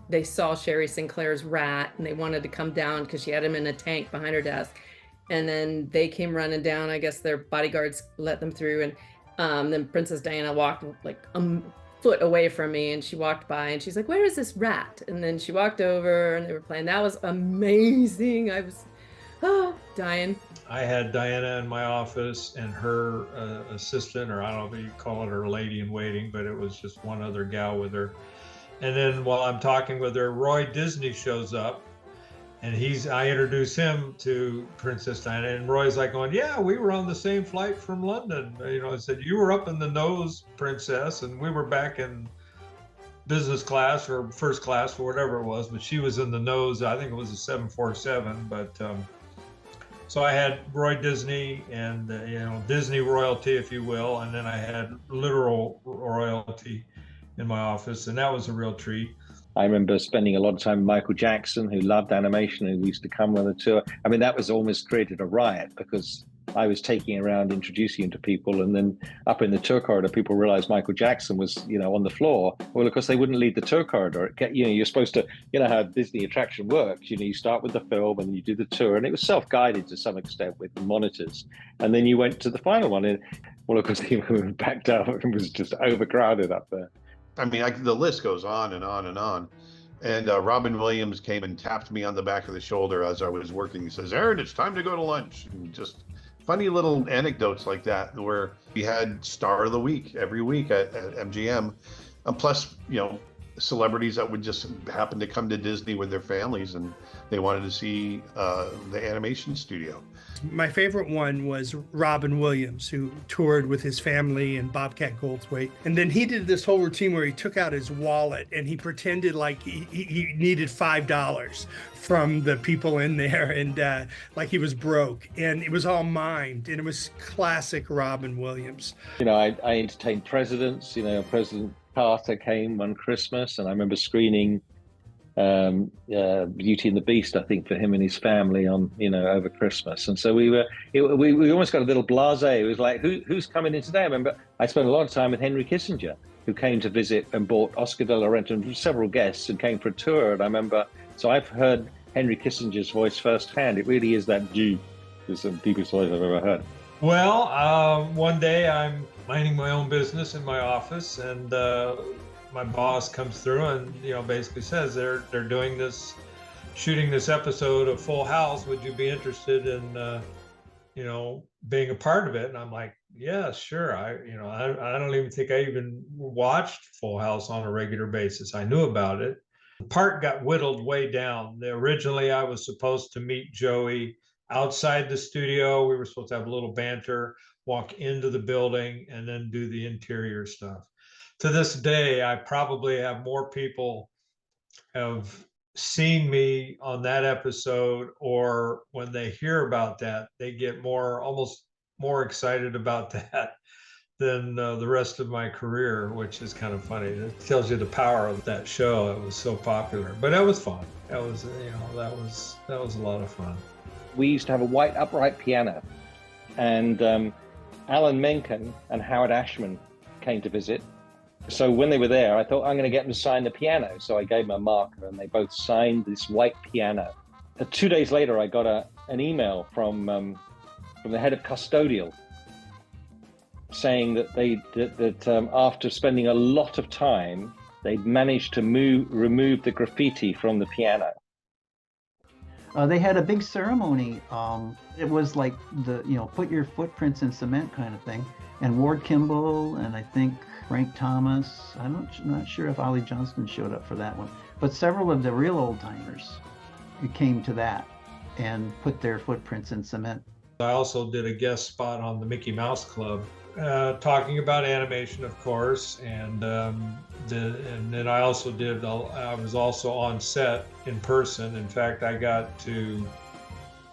They saw Sherry Sinclair's rat and they wanted to come down because she had him in a tank behind her desk. And then they came running down. I guess their bodyguards let them through. And then Princess Diana walked like a foot away from me, and she walked by and she's like, where is this rat? And then she walked over and they were playing. That was amazing. I was dying. I had Diana in my office and her assistant, or I don't know if you call it her lady in waiting, but it was just one other gal with her. And then while I'm talking with her, Roy Disney shows up, and I introduce him to Princess Diana, and Roy's like going, yeah, we were on the same flight from London. I said, you were up in the nose, Princess, and we were back in business class or first class or whatever it was, but she was in the nose. I think it was a 747, but so I had Roy Disney and Disney royalty, if you will, and then I had literal royalty in my office, and that was a real treat. I remember spending a lot of time with Michael Jackson, who loved animation and used to come on the tour. I mean, that was almost created a riot because I was taking around, introducing him to people, and then up in the tour corridor, people realized Michael Jackson was, on the floor. Well, of course, they wouldn't leave the tour corridor. You're supposed to, how Disney attraction works. You start with the film and you do the tour, and it was self-guided to some extent with monitors. And then you went to the final one, and well, of course, he backed up and was just overcrowded up there. I mean, the list goes on and on and on. And Robin Williams came and tapped me on the back of the shoulder as I was working. He says, "Aaron, it's time to go to lunch." And just funny little anecdotes like that, where we had Star of the Week every week at MGM. Plus, celebrities that would just happen to come to Disney with their families, and they wanted to see the animation studio. My favorite one was Robin Williams, who toured with his family and Bobcat Goldthwait. And then he did this whole routine where he took out his wallet and he pretended like he needed $5 from the people in there, and like he was broke. And it was all mimed, and it was classic Robin Williams. I entertained presidents. President Carter came one Christmas, and I remember screening Beauty and the Beast, I think, for him and his family on over Christmas. And so we almost got a little blasé. It was like, who's coming in today? I remember I spent a lot of time with Henry Kissinger, who came to visit and bought Oscar de la Renta and several guests and came for a tour. And I remember, so I've heard Henry Kissinger's voice firsthand. It really is that deep. It's the deepest voice I've ever heard. Well, one day I'm minding my own business in my office, and my boss comes through and basically says they're doing this, shooting this episode of Full House. Would you be interested in being a part of it? And I'm like, yeah, sure. I don't even think I even watched Full House on a regular basis. I knew about it. The part got whittled way down. Originally, I was supposed to meet Joey outside the studio. We were supposed to have a little banter, walk into the building, and then do the interior stuff. To this day, I probably have more people have seen me on that episode, or when they hear about that, they get almost more excited about that than the rest of my career, which is kind of funny. It tells you the power of that show. It was so popular, but that was fun. That was that was a lot of fun. We used to have a white upright piano, and Alan Menken and Howard Ashman came to visit. So when they were there, I thought, I'm going to get them to sign the piano. So I gave them a marker, and they both signed this white piano. 2 days later, I got an email from the head of custodial saying that after spending a lot of time, they'd managed to remove the graffiti from the piano. They had a big ceremony. It was like put your footprints in cement kind of thing. And Ward Kimball and I think Frank Thomas. I'm not sure if Ollie Johnston showed up for that one, but several of the real old timers came to that and put their footprints in cement. I also did a guest spot on the Mickey Mouse Club, talking about animation, of course, and then I also I was also on set in person. In fact, I got to,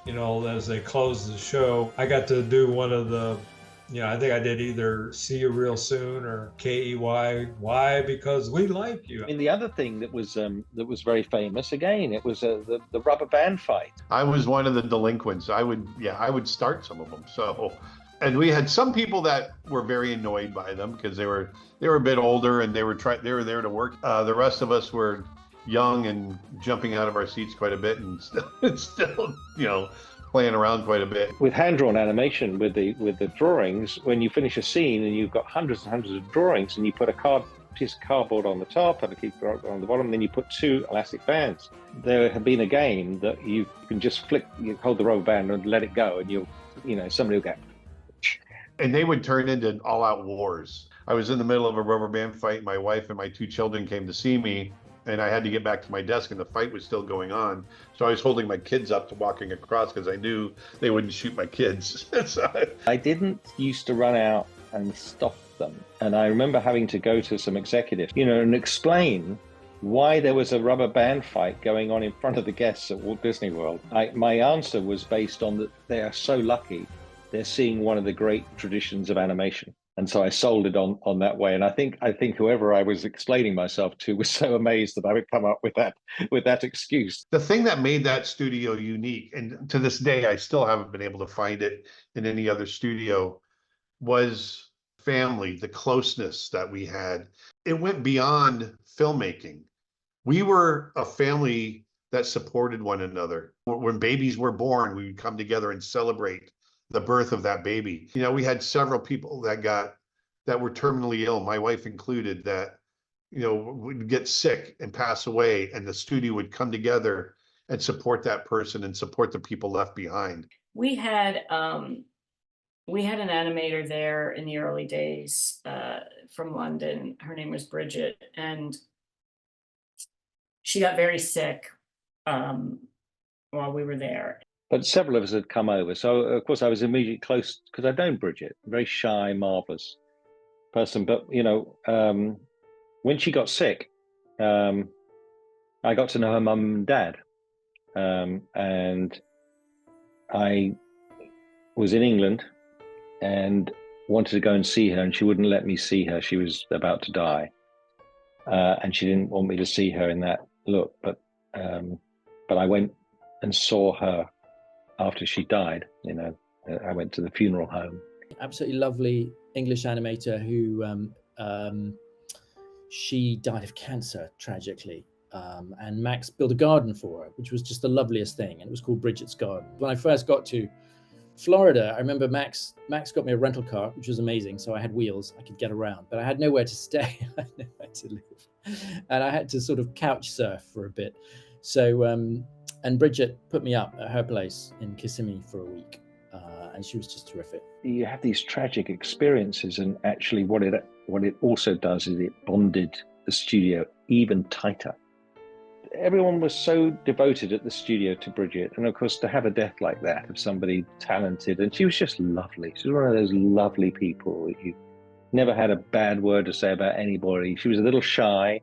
as they closed the show, I got to do one of the, I think I did either See You Real Soon or KEY. Why? Because we like you. And the other thing that was very famous, again, it was the rubber band fight. I was one of the delinquents. I would start some of them. So, and we had some people that were very annoyed by them because they were a bit older and they were there to work. The rest of us were young and jumping out of our seats quite a bit, and still playing around quite a bit. With hand-drawn animation, with the drawings, when you finish a scene and you've got hundreds and hundreds of drawings, and you put a piece of cardboard on the top and a piece on the bottom, and then you put two elastic bands. There had been a game that you can just flick, you hold the rubber band and let it go, and somebody will go. And they would turn into all-out wars. I was in the middle of a rubber band fight. My wife and my two children came to see me, and I had to get back to my desk, and the fight was still going on. So I was holding my kids up to walking across because I knew they wouldn't shoot my kids. I didn't used to run out and stop them. And I remember having to go to some executives, and explain why there was a rubber band fight going on in front of the guests at Walt Disney World. My answer was based on that they are so lucky they're seeing one of the great traditions of animation. And so I sold it on that way. And I think whoever I was explaining myself to was so amazed that I would come up with that excuse. The thing that made that studio unique, and to this day I still haven't been able to find it in any other studio, was family, the closeness that we had. It went beyond filmmaking. We were a family that supported one another. When babies were born, we would come together and celebrate the birth of that baby. You know, we had several people that were terminally ill, my wife included, that, you know, would get sick and pass away, and the studio would come together and support that person and support the people left behind. We had an animator there in the early days from London. Her name was Bridget, and she got very sick while we were there. But several of us had come over. So, of course, I was immediately close because I'd known Bridget, very shy, marvelous person. But, you know, when she got sick, I got to know her mum and dad. And I was in England and wanted to go and see her, and she wouldn't let me see her. She was about to die. And she didn't want me to see her in that look. But I went and saw her after she died. You know, I went to the funeral home. Absolutely lovely English animator who she died of cancer, tragically. And Max built a garden for her, which was just the loveliest thing. And it was called Bridget's Garden. When I first got to Florida, I remember Max got me a rental car, which was amazing. So I had wheels, I could get around, but I had nowhere to stay. I had nowhere to live. And I had to sort of couch surf for a bit. So, and Bridget put me up at her place in Kissimmee for a week. And she was just terrific. You have these tragic experiences, and actually what it also does is it bonded the studio even tighter. Everyone was so devoted at the studio to Bridget, and of course to have a death like that of somebody talented, and she was just lovely. She was one of those lovely people that you never had a bad word to say about anybody. She was a little shy,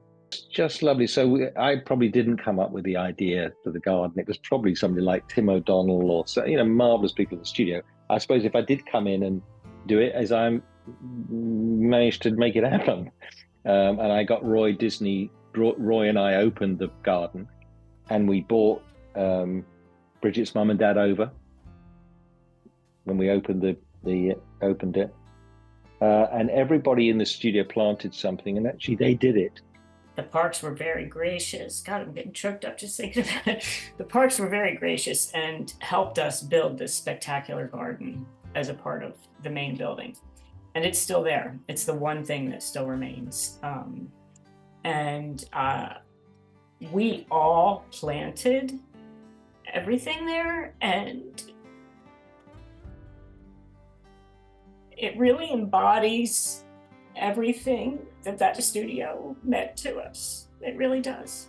just lovely. So I probably didn't come up with the idea for the garden. It was probably somebody like Tim O'Donnell or, you know, marvelous people in the studio. I suppose if I did come in and do it, as I managed to make it happen, and I got Roy and I opened the garden, and we brought Bridget's mum and dad over when we opened opened it, and everybody in the studio planted something, and actually they did it. The parks were very gracious. God, I'm getting choked up just thinking about it. The parks were very gracious and helped us build this spectacular garden as a part of the main building. And it's still there. It's the one thing that still remains. And we all planted everything there, and it really embodies everything that studio meant to us. It really does,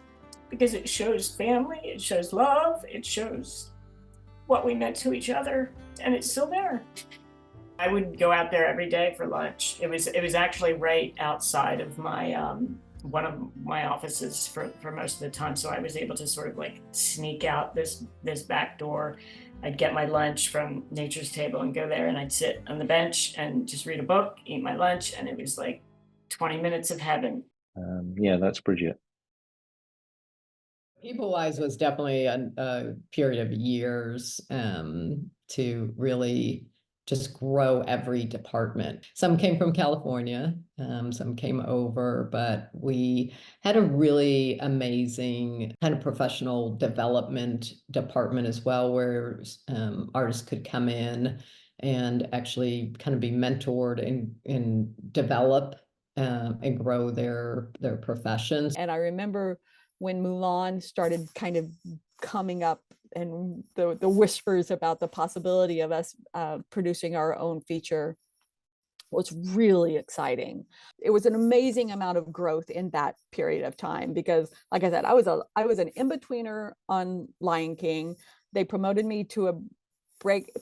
because it shows family, it shows love, it shows what we meant to each other, and it's still there. I would go out there every day for lunch. It was actually right outside of my one of my offices for most of the time, so I was able to sort of like sneak out this back door. I'd get my lunch from Nature's Table and go there, and I'd sit on the bench and just read a book, eat my lunch, and it was like 20 minutes of heaven. Yeah, that's Bridget. People-wise was definitely a period of years to really just grow every department. Some came from California, some came over, but we had a really amazing kind of professional development department as well, where artists could come in and actually kind of be mentored and develop and grow their professions. And I remember when Mulan started kind of coming up, and the whispers about the possibility of us producing our own feature was really exciting. It was an amazing amount of growth in that period of time, because like I said, I was an in-betweener on Lion King. They promoted me to a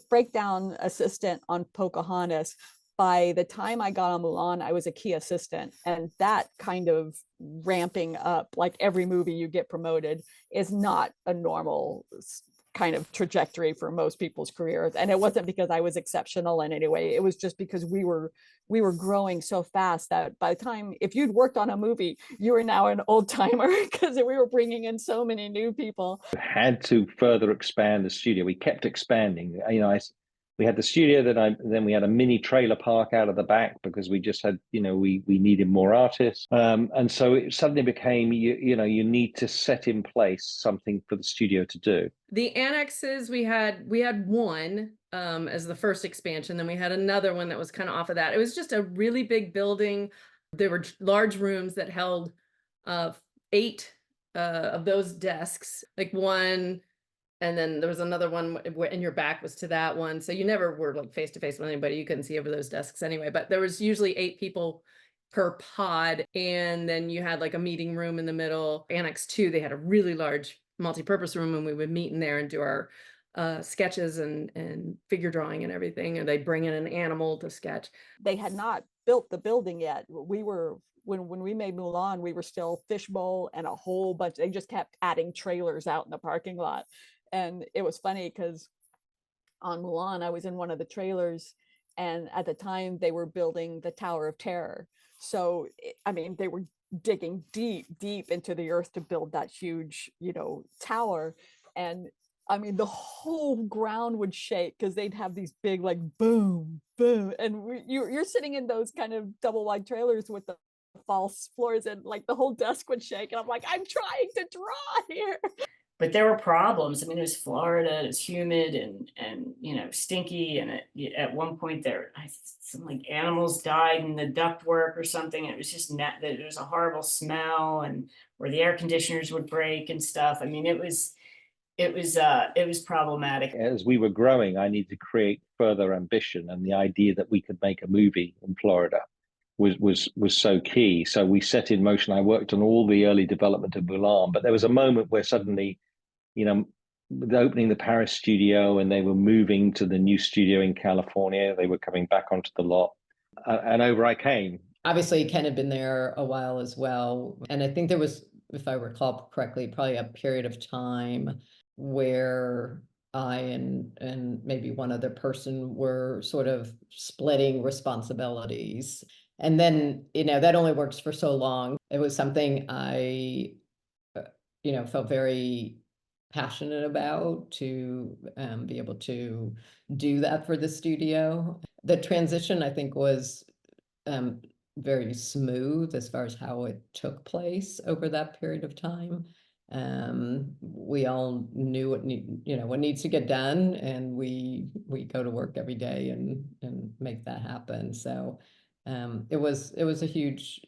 breakdown assistant on Pocahontas. By the time I got on Mulan, I was a key assistant, and that kind of ramping up, like every movie you get promoted, is not a normal kind of trajectory for most people's careers. And it wasn't because I was exceptional in any way. It was just because we were growing so fast that by the time, if you'd worked on a movie, you were now an old timer because we were bringing in so many new people. Had to further expand the studio. We kept expanding. We had the studio, then we had a mini trailer park out of the back because we just had, we needed more artists. And so it suddenly became, you need to set in place something for the studio to do. The annexes, we had one as the first expansion. Then we had another one that was kind of off of that. It was just a really big building. There were large rooms that held 8 of those desks, like one. And then there was another one, and your back was to that one. So you never were like face to face with anybody. You couldn't see over those desks anyway, but there was usually 8 people per pod. And then you had like a meeting room in the middle. Annex 2, they had a really large multi-purpose room, and we would meet in there and do our sketches and figure drawing and everything. And they'd bring in an animal to sketch. They had not built the building yet. We were, when we made Mulan, we were still fishbowl and a whole bunch. They just kept adding trailers out in the parking lot. And it was funny because on Mulan, I was in one of the trailers, and at the time they were building the Tower of Terror. So, they were digging deep into the earth to build that huge, tower. And the whole ground would shake because they'd have these big, like, boom, boom. And you're sitting in those kind of double wide trailers with the false floors, and like the whole desk would shake. And I'm like, I'm trying to draw here. But there were problems. It was Florida, it's humid and stinky. And at one point some like animals died in the ductwork or something. It was just there was a horrible smell, and where the air conditioners would break and stuff. It was problematic. As we were growing, I needed to create further ambition, and the idea that we could make a movie in Florida was so key. So we set in motion. I worked on all the early development of Mulan, but there was a moment where suddenly, with opening the Paris studio, and they were moving to the new studio in California, they were coming back onto the lot, and over I came. Obviously, Ken had been there a while as well. And I think there was, if I recall correctly, probably a period of time where I and maybe one other person were sort of splitting responsibilities. And then, that only works for so long. It was something I, felt very passionate about, to be able to do that for the studio. The transition, I think, was very smooth as far as how it took place over that period of time. We all knew what needs to get done, and we go to work every day and make that happen. So it was a huge,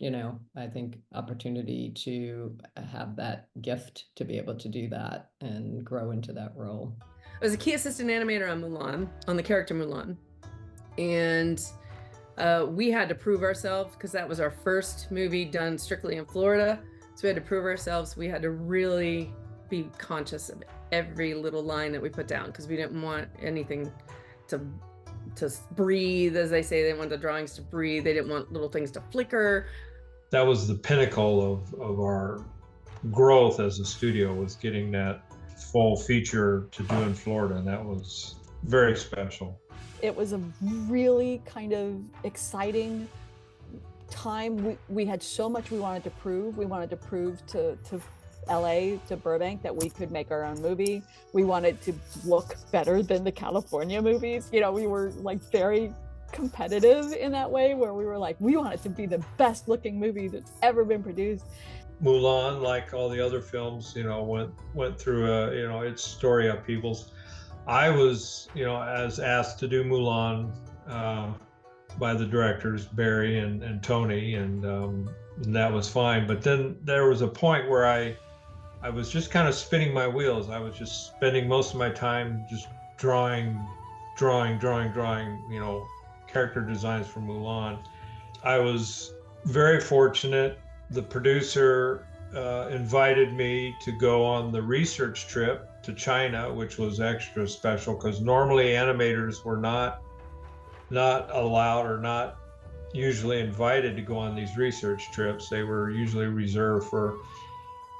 I think, opportunity to have that gift to be able to do that and grow into that role. I was a key assistant animator on Mulan, on the character Mulan. And we had to prove ourselves because that was our first movie done strictly in Florida. So we had to prove ourselves. We had to really be conscious of every little line that we put down because we didn't want anything to breathe, as they say. They want the drawings to breathe. They didn't want little things to flicker. That was the pinnacle of our growth as a studio, was getting that full feature to do in Florida, and that was very special. It was a really kind of exciting time. We had so much we wanted to prove. We wanted to prove to LA, to Burbank, that we could make our own movie. We wanted to look better than the California movies. We were like very competitive in that way, where we were like, we want it to be the best looking movie that's ever been produced. Mulan, like all the other films, went through its story upheavals. I was, as asked to do Mulan by the directors, Barry and Tony, and that was fine. But then there was a point where I was just kind of spinning my wheels. I was just spending most of my time just drawing, character designs for Mulan. I was very fortunate. The producer invited me to go on the research trip to China, which was extra special because normally animators were not allowed or not usually invited to go on these research trips. They were usually reserved for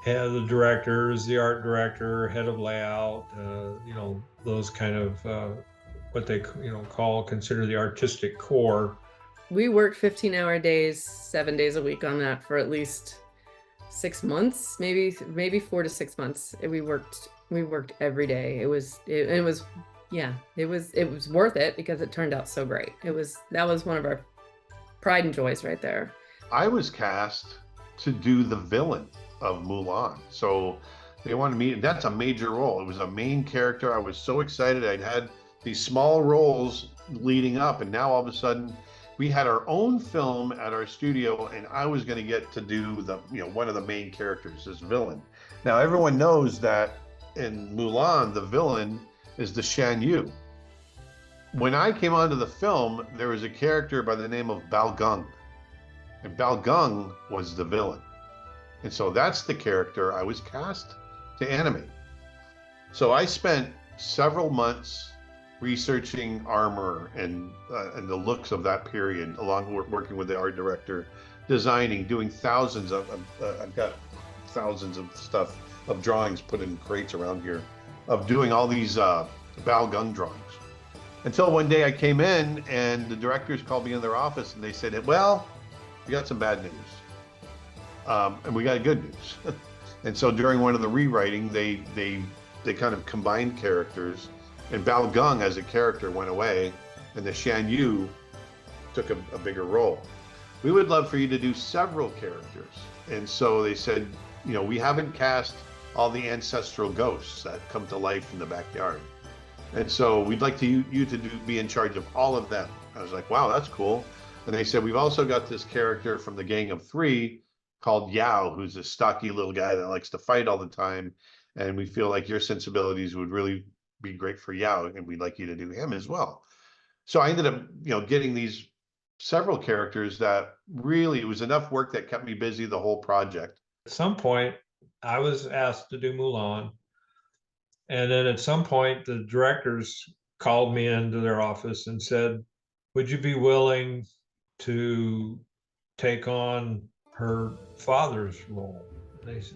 head of the directors, the art director, head of layout, those kind of what they consider the artistic core. We worked 15-hour days, 7 days a week on that for at least 6 months, maybe 4 to 6 months. We worked every day. It was worth it because it turned out so great. That was one of our pride and joys right there. I was cast to do the villain of Mulan. So they wanted me, that's a major role. It was a main character. I was so excited. I'd had these small roles leading up, and now all of a sudden we had our own film at our studio, and I was going to get to do one of the main characters, this villain. Now everyone knows that in Mulan, the villain is the Shan Yu. When I came onto the film, there was a character by the name of Bao Geng, and Bao Geng was the villain. And so that's the character I was cast to animate. So I spent several months researching armor and the looks of that period, along with working with the art director, designing, doing thousands of, I've got thousands of stuff, of drawings put in crates around here, of doing all these Bao Geng drawings. Until one day I came in and the directors called me in their office and they said, well, we got some bad news. And we got good news. And so during one of the rewriting, they kind of combined characters, and Bao Geng as a character went away, and the Shan Yu took a bigger role. We would love for you to do several characters. And so they said, we haven't cast all the ancestral ghosts that come to life in the backyard. And so we'd like you to be in charge of all of them. I was like, wow, that's cool. And they said, we've also got this character from the Gang of Three called Yao, who's a stocky little guy that likes to fight all the time. And we feel like your sensibilities would really be great for Yao, and we'd like you to do him as well. So I ended up, getting these several characters that really, it was enough work that kept me busy the whole project. At some point, I was asked to do Mulan. And then at some point, the directors called me into their office and said, would you be willing to take on her father's role?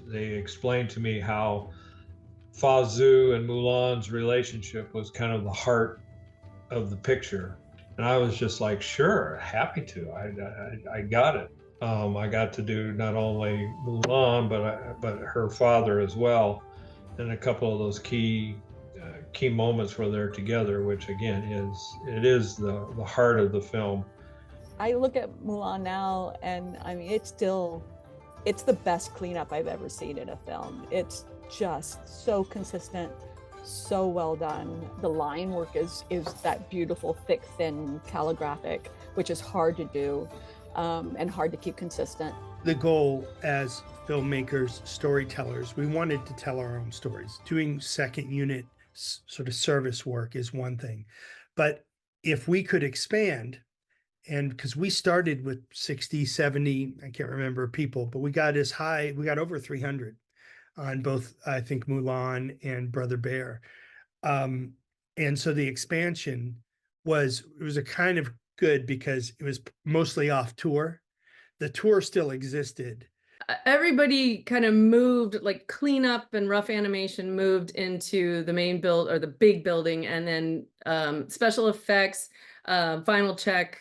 They explained to me how Fa Zhu and Mulan's relationship was kind of the heart of the picture. And I was just like, sure, happy to. I got it. I got to do not only Mulan, but her father as well. And a couple of those key moments where they're together, which again is the heart of the film. I look at Mulan now, and I mean, it's the best cleanup I've ever seen in a film. It's just so consistent, so well done. The line work is that beautiful, thick, thin calligraphic, which is hard to do and hard to keep consistent. The goal as filmmakers, storytellers, we wanted to tell our own stories. Doing second unit sort of service work is one thing, but if we could expand, and because we started with 60, 70, I can't remember people, but we got over 300 on both, I think, Mulan and Brother Bear. And so the expansion was a kind of good because it was mostly off tour. The tour still existed. Everybody kind of moved, like cleanup and rough animation moved into the main build or the big building, and then special effects, final check,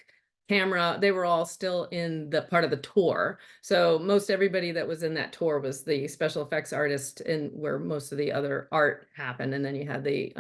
camera, they were all still in the part of the tour. So most everybody that was in that tour was the special effects artist, and where most of the other art happened. And then you had the,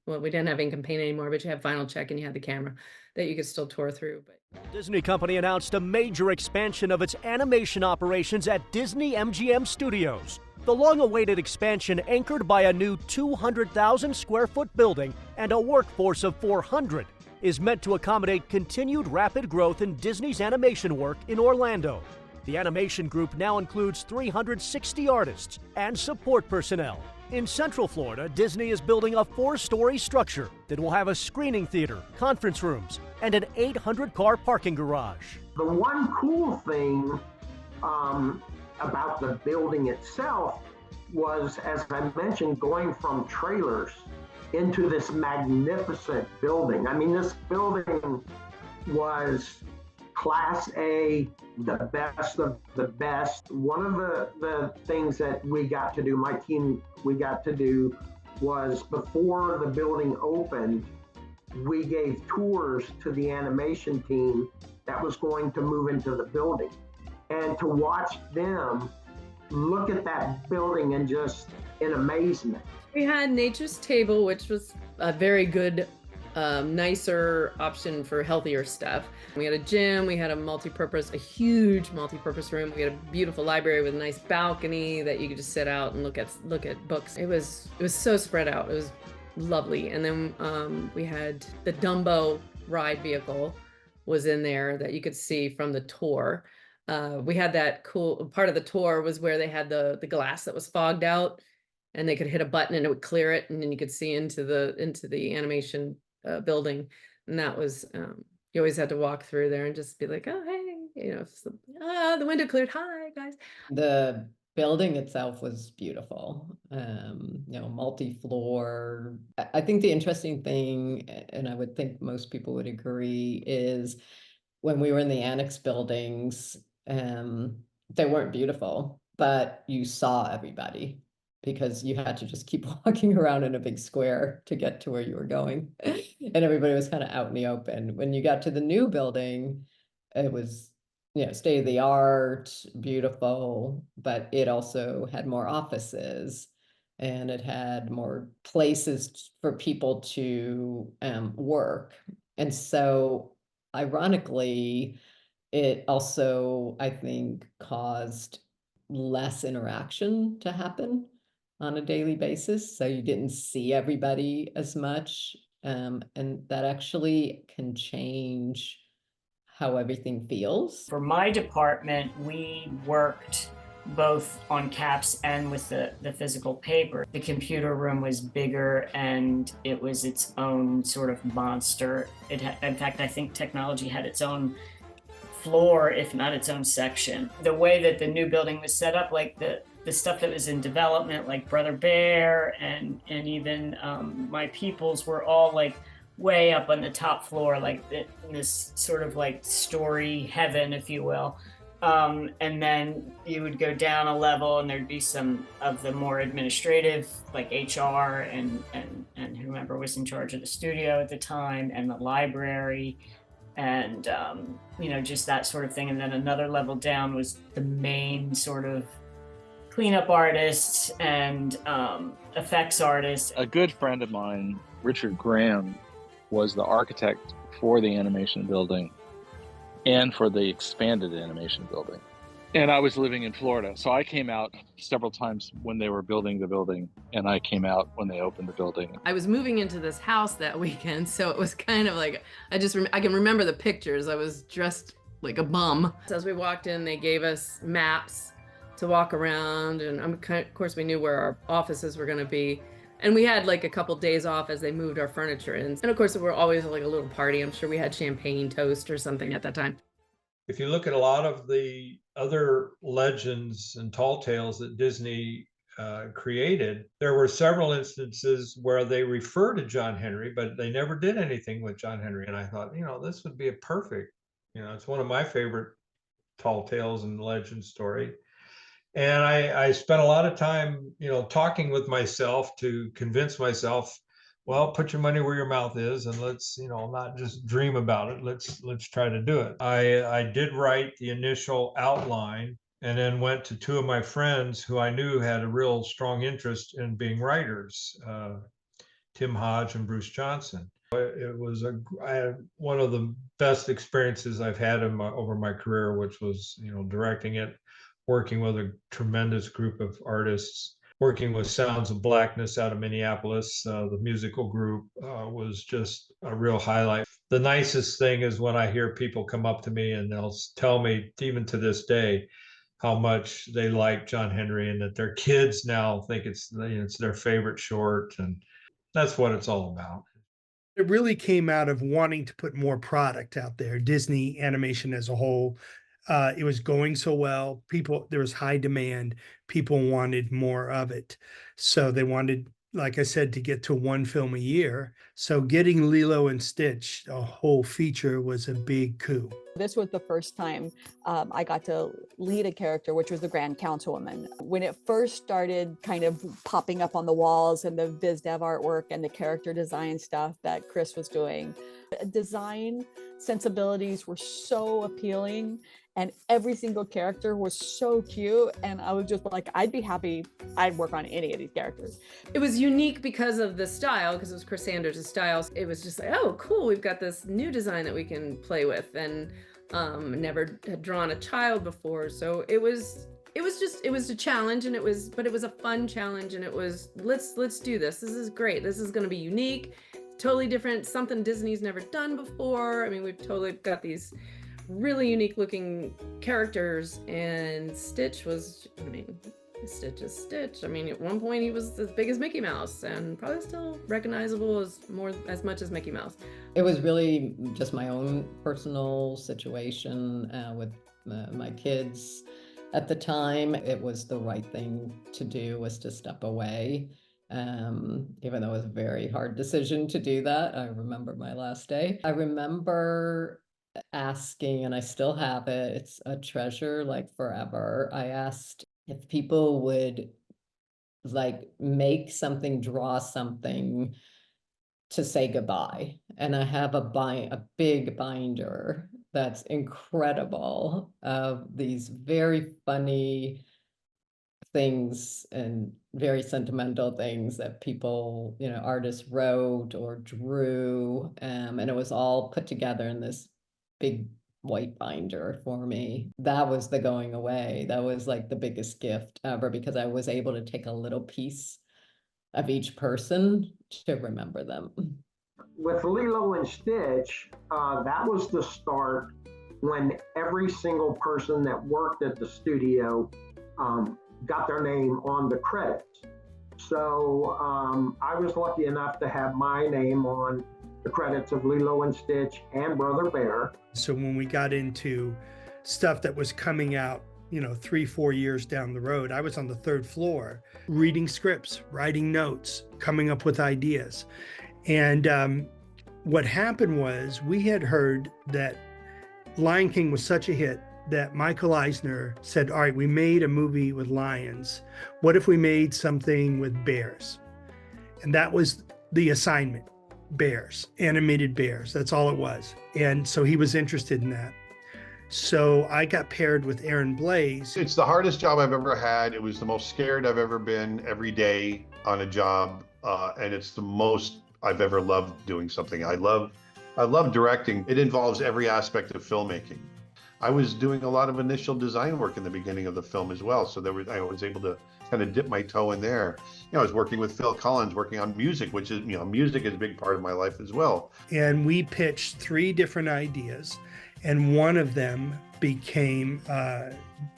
well, we didn't have ink and paint anymore, but you had final check and you had the camera that you could still tour through. But Disney Company announced a major expansion of its animation operations at Disney MGM Studios. The long-awaited expansion, anchored by a new 200,000 square foot building and a workforce of 400, is meant to accommodate continued rapid growth in Disney's animation work in Orlando. The animation group now includes 360 artists and support personnel. In Central Florida, Disney is building a 4-story structure that will have a screening theater, conference rooms, and an 800-car parking garage. The one cool thing about the building itself was, as I mentioned, going from trailers into this magnificent building. I mean, this building was Class A, the best of the best. One of the things that we got to do, my team, we got to do was before the building opened, we gave tours to the animation team that was going to move into the building. And to watch them look at that building and just in amazement. We had Nature's Table, which was a very good, nicer option for healthier stuff. We had a gym, we had a huge multi-purpose room. We had a beautiful library with a nice balcony that you could just sit out and look at books. It was so spread out. It was lovely. And then we had the Dumbo ride vehicle was in there that you could see from the tour. We had that cool part of the tour was where they had the glass that was fogged out, and they could hit a button and it would clear it, and then you could see into the animation building. And that was you always had to walk through there and just be like, oh hey, the window cleared, hi guys. The building itself was beautiful, multi-floor. I think the interesting thing, and I would think most people would agree, is when we were in the annex buildings, they weren't beautiful, but you saw everybody because you had to just keep walking around in a big square to get to where you were going. And everybody was kind of out in the open. When you got to the new building, it was, state of the art, beautiful, but it also had more offices and it had more places for people to work. And so ironically, it also, I think, caused less interaction to happen on a daily basis. So you didn't see everybody as much. And that actually can change how everything feels. For my department, we worked both on caps and with the physical paper. The computer room was bigger and it was its own sort of monster. In fact, I think technology had its own floor, if not its own section. The way that the new building was set up, like the stuff that was in development, like Brother Bear and even My Peoples, were all like way up on the top floor, like in this sort of like story heaven, if you will. And then you would go down a level and there'd be some of the more administrative, like HR and whomever was in charge of the studio at the time, and the library, and just that sort of thing. And then another level down was the main sort of cleanup artists and effects artists. A good friend of mine, Richard Graham, was the architect for the animation building and for the expanded animation building. And I was living in Florida, so I came out several times when they were building the building, and I came out when they opened the building. I was moving into this house that weekend, so it was kind of like, I can remember the pictures. I was dressed like a bum. So as we walked in, they gave us maps to walk around, and of course we knew where our offices were gonna be. And we had like a couple days off as they moved our furniture in. And of course, we were always like a little party. I'm sure we had champagne toast or something at that time. If you look at a lot of the other legends and tall tales that Disney created, there were several instances where they refer to John Henry, but they never did anything with John Henry. And I thought, this would be a perfect, it's one of my favorite tall tales and legend story. And I spent a lot of time, talking with myself to convince myself, well, put your money where your mouth is, and let's, not just dream about it. Let's try to do it. I did write the initial outline, and then went to two of my friends who I knew had a real strong interest in being writers, Tim Hodge and Bruce Johnson. It was one of the best experiences I've had over my career, which was, directing it, working with a tremendous group of artists, working with Sounds of Blackness out of Minneapolis. The musical group was just a real highlight. The nicest thing is when I hear people come up to me and they'll tell me, even to this day, how much they like John Henry and that their kids now think it's their favorite short. And that's what it's all about. It really came out of wanting to put more product out there, Disney animation as a whole. It was going so well. There was high demand. People wanted more of it. So they wanted, like I said, to get to one film a year. So getting Lilo and Stitch, a whole feature, was a big coup. This was the first time I got to lead a character, which was the Grand Councilwoman. When it first started kind of popping up on the walls and the biz dev artwork and the character design stuff that Chris was doing, design sensibilities were so appealing and every single character was so cute. And I was just like, I'd be happy, I'd work on any of these characters. It was unique because of the style, because it was Chris Sanders' style. It was just like, oh, cool, we've got this new design that we can play with, and never had drawn a child before. So it was a challenge, and it was a fun challenge, and it was, let's do this. This is great. This is going to be unique, totally different, something Disney's never done before. I mean, we've totally got these really unique looking characters, and Stitch was, I mean, Stitch is Stitch. I mean, at one point he was as big as Mickey Mouse and probably still recognizable as much as Mickey Mouse. It was really just my own personal situation with my kids. At the time, it was the right thing to do, was to step away. Even though it was a very hard decision to do that. I remember my last day. I remember asking, and I still have it, it's a treasure like forever. I asked if people would like make something, draw something to say goodbye. And I have a big binder that's incredible of these very funny things and very sentimental things that people, artists wrote or drew. And it was all put together in this big white binder for me. That was the going away. That was like the biggest gift ever, because I was able to take a little piece of each person to remember them. With Lilo and Stitch, that was the start when every single person that worked at the studio got their name on the credits. So I was lucky enough to have my name on the credits of Lilo and Stitch and Brother Bear. So when we got into stuff that was coming out, 3-4 years down the road, I was on the 3rd floor reading scripts, writing notes, coming up with ideas. And what happened was, we had heard that Lion King was such a hit that Michael Eisner said, all right, we made a movie with lions. What if we made something with bears? And that was the assignment, bears, animated bears. That's all it was. And so he was interested in that. So I got paired with Aaron Blaise. It's the hardest job I've ever had. It was the most scared I've ever been every day on a job. And it's the most I've ever loved doing something. I love directing. It involves every aspect of filmmaking. I was doing a lot of initial design work in the beginning of the film as well. So I was able to kind of dip my toe in there. I was working with Phil Collins, working on music, which is, music is a big part of my life as well. And we pitched 3 different ideas, and one of them became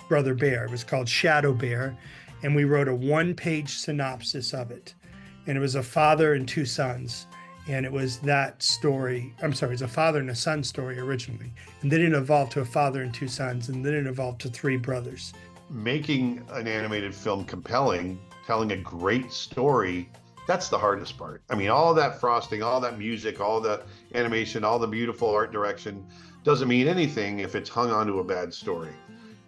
Brother Bear. It was called Shadow Bear, and we wrote a 1-page synopsis of it. And it was a father and 2 sons. And it was that story. I'm sorry, it was a father and a son story originally. And then it evolved to a father and 2 sons, and then it evolved to 3 brothers. Making an animated film compelling, telling a great story, that's the hardest part. I mean, all that frosting, all that music, all the animation, all the beautiful art direction doesn't mean anything if it's hung onto a bad story.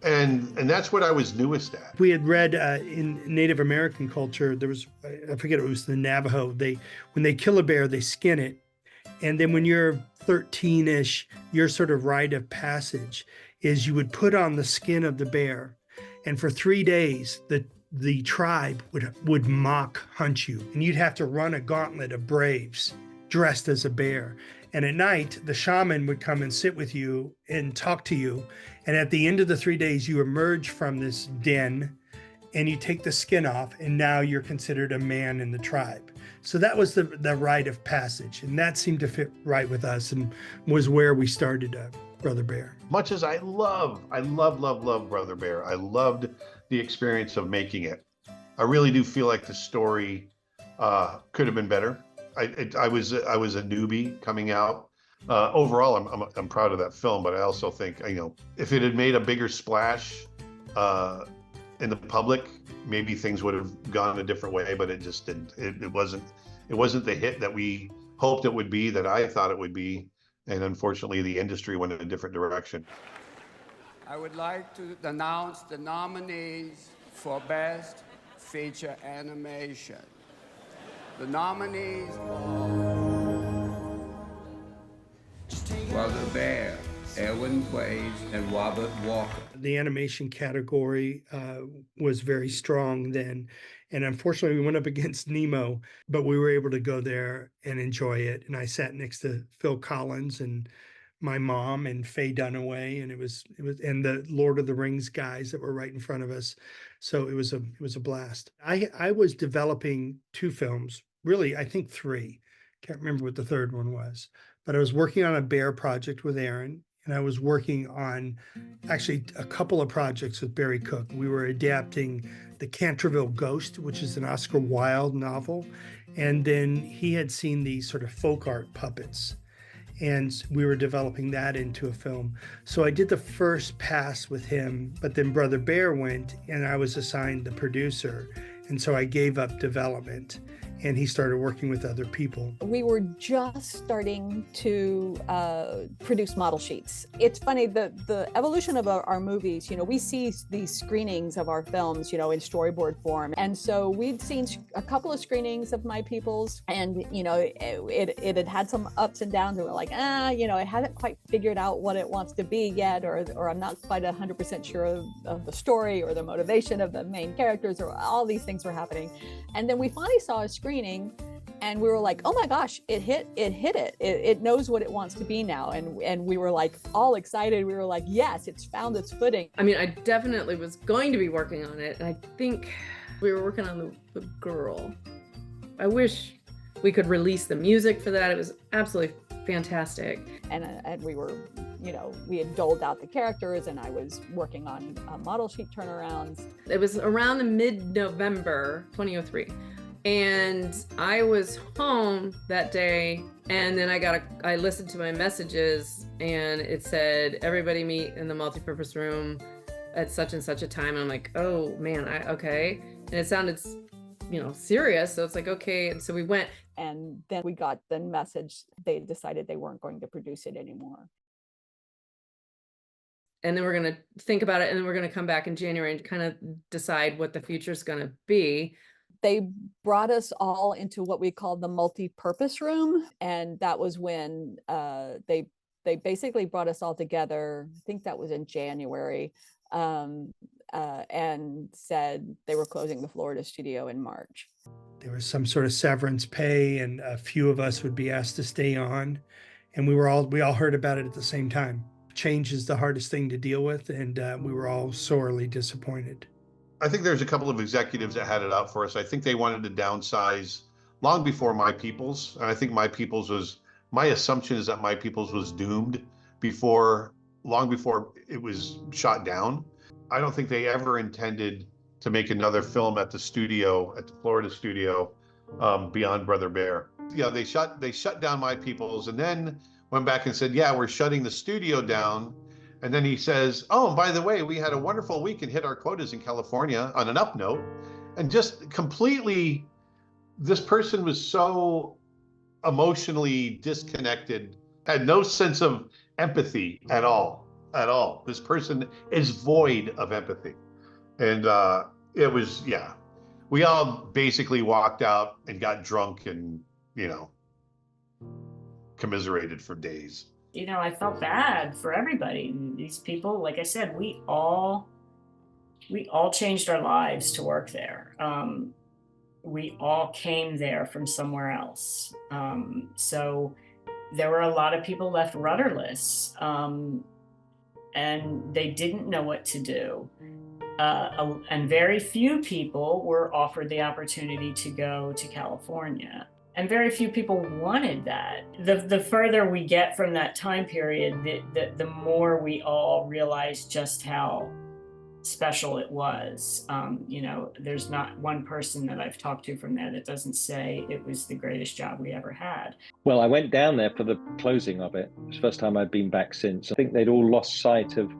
And that's what I was newest at. We had read in Native American culture, there was, I forget, it was the Navajo. When they kill a bear, they skin it. And then when you're 13-ish, your sort of rite of passage is you would put on the skin of the bear. And for 3 days, the tribe would mock hunt you. And you'd have to run a gauntlet of braves dressed as a bear. And at night, the shaman would come and sit with you and talk to you. And at the end of the 3 days, you emerge from this den and you take the skin off, and now you're considered a man in the tribe. So that was the rite of passage. And that seemed to fit right with us and was where we started Brother Bear. Much as I love Brother Bear, I loved the experience of making it. I really do feel like the story could have been better. I was a newbie coming out. Overall, I'm proud of that film, but I also think, if it had made a bigger splash in the public, maybe things would have gone a different way, but it just didn't. It wasn't the hit that we hoped it would be, that I thought it would be. And unfortunately, the industry went in a different direction. I would like to announce the nominees for Best Feature Animation. The nominees are Brother Bear, Edwin Quaid, and Robert Walker. The animation category was very strong then. And unfortunately, we went up against Nemo, but we were able to go there and enjoy it. And I sat next to Phil Collins and my mom and Faye Dunaway, and it was and the Lord of the Rings guys that were right in front of us. So it was a blast. I was developing 2 films, really, I think 3. Can't remember what the third one was, but I was working on a bear project with Aaron, and I was working on actually a couple of projects with Barry Cook. We were adapting The Canterville Ghost, which is an Oscar Wilde novel, and then he had seen these sort of folk art puppets, and we were developing that into a film. So I did the first pass with him, but then Brother Bear went, and I was assigned the producer, and so I gave up development, and he started working with other people. We were just starting to produce model sheets. It's funny, the evolution of our movies, you know, we see these screenings of our films, you know, in storyboard form. And so we'd seen a couple of screenings of My People's, and, you know, it had had some ups and downs, and we're like, you know, it hasn't quite figured out what it wants to be yet, or I'm not quite 100% sure of the story or the motivation of the main characters, or all these things were happening. And then we finally saw a screening, and we were like, oh my gosh, it hit it. It knows what it wants to be now. And we were like all excited. We were like, yes, it's found its footing. I mean, I definitely was going to be working on it. And I think we were working on the girl. I wish we could release the music for that. It was absolutely fantastic. And we were, you know, we had doled out the characters, and I was working on model sheet turnarounds. It was around the mid-November 2003. And I was home that day, and then I listened to my messages, and it said, everybody meet in the multipurpose room at such and such a time. And I'm like, oh man, okay. And it sounded, you know, serious. So it's like, okay. And so we went. And then we got the message, they decided they weren't going to produce it anymore. And then we're going to think about it, and then we're going to come back in January and kind of decide what the future is going to be. They brought us all into what we called the multi-purpose room. And that was when they basically brought us all together. I think that was in January, and said they were closing the Florida studio in March. There was some sort of severance pay, and a few of us would be asked to stay on. And we all heard about it at the same time. Change is the hardest thing to deal with, and we were all sorely disappointed. I think there's a couple of executives that had it out for us. I think they wanted to downsize long before My People's. And I think my assumption is that My People's was doomed long before it was shot down. I don't think they ever intended to make another film at the Florida studio, beyond Brother Bear. Yeah, they shut down My People's, and then went back and said, yeah, we're shutting the studio down. And then he says, oh, by the way, we had a wonderful week and hit our quotas in California on an up note. And just completely, this person was so emotionally disconnected, had no sense of empathy at all. This person is void of empathy. And it was, yeah, we all basically walked out and got drunk and, you know, commiserated for days. You know, I felt bad for everybody. These people, like I said, we all changed our lives to work there. We all came there from somewhere else. So there were a lot of people left rudderless, and they didn't know what to do. And very few people were offered the opportunity to go to California. And very few people wanted that. The further we get from that time period, the more we all realize just how special it was. You know, there's not one person that I've talked to from there that doesn't say it was the greatest job we ever had. Well, I went down there for the closing of it. It was the first time I'd been back since. I think they'd all lost sight of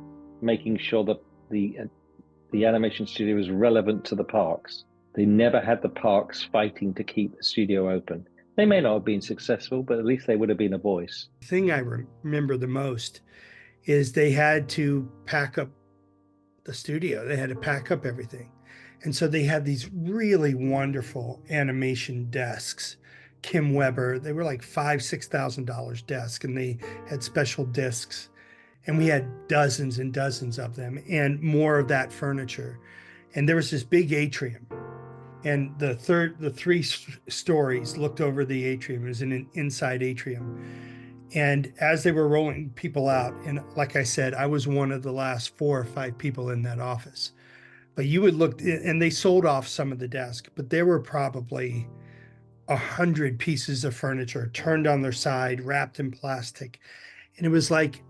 making sure that the animation studio was relevant to the parks. They never had the parks fighting to keep the studio open. They may not have been successful, but at least they would have been a voice. The thing I remember the most is they had to pack up the studio. They had to pack up everything. And so they had these really wonderful animation desks. Kim Weber, they were like $6,000 desks, and they had special discs. And we had dozens and dozens of them and more of that furniture. And there was this big atrium. And the three stories looked over the atrium. It was an inside atrium. And as they were rolling people out, and like I said, I was one of the last 4 or 5 people in that office. But you would look, and they sold off some of the desk, but there were probably 100 pieces of furniture turned on their side, wrapped in plastic. And it was like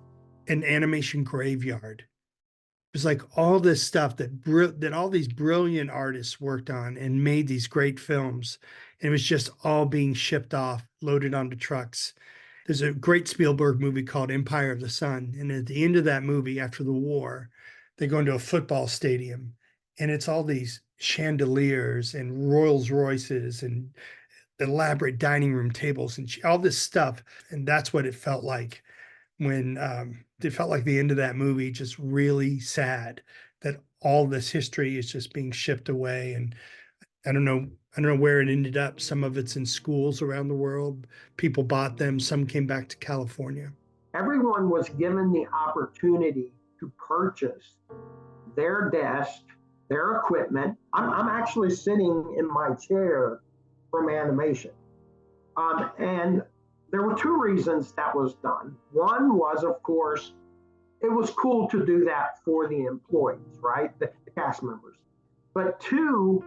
an animation graveyard. It was like all this stuff that all these brilliant artists worked on and made these great films. And it was just all being shipped off, loaded onto trucks. There's a great Spielberg movie called Empire of the Sun. And at the end of that movie, after the war, they go into a football stadium, and it's all these chandeliers and Rolls Royces and elaborate dining room tables and all this stuff. And that's what it felt like when it felt like the end of that movie, just really sad that all this history is just being shipped away. And I don't know where it ended up. Some of it's in schools around the world. People bought them. Some came back to California. Everyone was given the opportunity to purchase their desk, their equipment. I'm actually sitting in my chair from animation. And there were 2 reasons that was done. One was, of course, it was cool to do that for the employees, right? The cast members. But 2,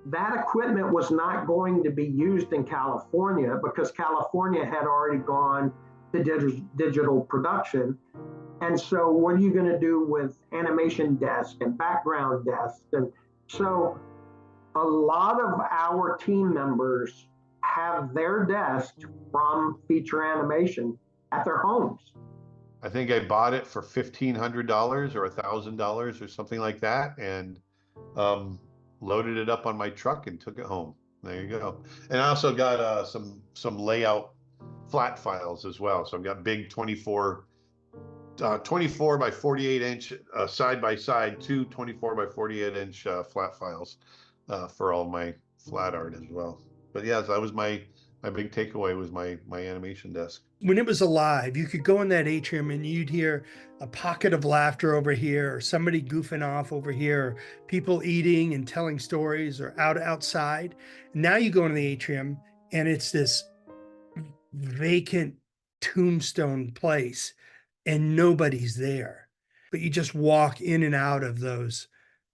that equipment was not going to be used in California because California had already gone to digital production. And so what are you going to do with animation desks and background desks? And so a lot of our team members have their desk from feature animation at their homes. I think I bought it for $1,500 or $1,000 or something like that, and loaded it up on my truck and took it home. There you go. And I also got some layout flat files as well. So I've got big 24 by 48 inch side by side, 2 24 by 48 inch flat files for all my flat art as well. But yeah, that was my big takeaway was my animation desk. When it was alive, you could go in that atrium and you'd hear a pocket of laughter over here, or somebody goofing off over here, or people eating and telling stories, or outside. Now you go into the atrium and it's this vacant tombstone place and nobody's there. But you just walk in and out of those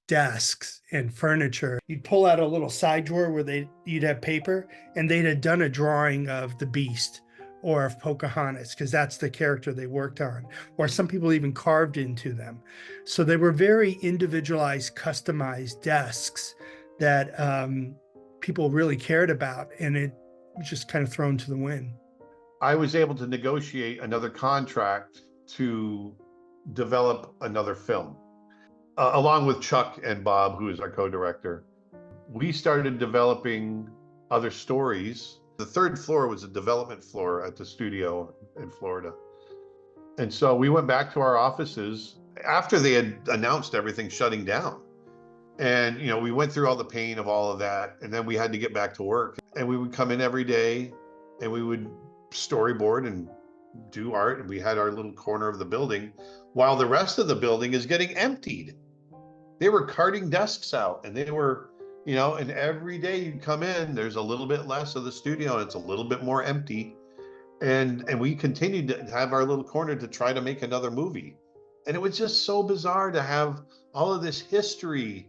desks and furniture. You'd pull out a little side drawer where you'd have paper, and they'd have done a drawing of the Beast or of Pocahontas, because that's the character they worked on, or some people even carved into them. So they were very individualized, customized desks that people really cared about, and it was just kind of thrown to the wind. I was able to negotiate another contract to develop another film. Along with Chuck and Bob, who is our co-director, we started developing other stories. The 3rd floor was a development floor at the studio in Florida. And so we went back to our offices after they had announced everything shutting down. And, we went through all the pain of all of that. And then we had to get back to work. And we would come in every day and we would storyboard and do art. And we had our little corner of the building while the rest of the building is getting emptied. They were carting desks out, and they were, and every day you'd come in, there's a little bit less of the studio and it's a little bit more empty. And we continued to have our little corner to try to make another movie. And it was just so bizarre to have all of this history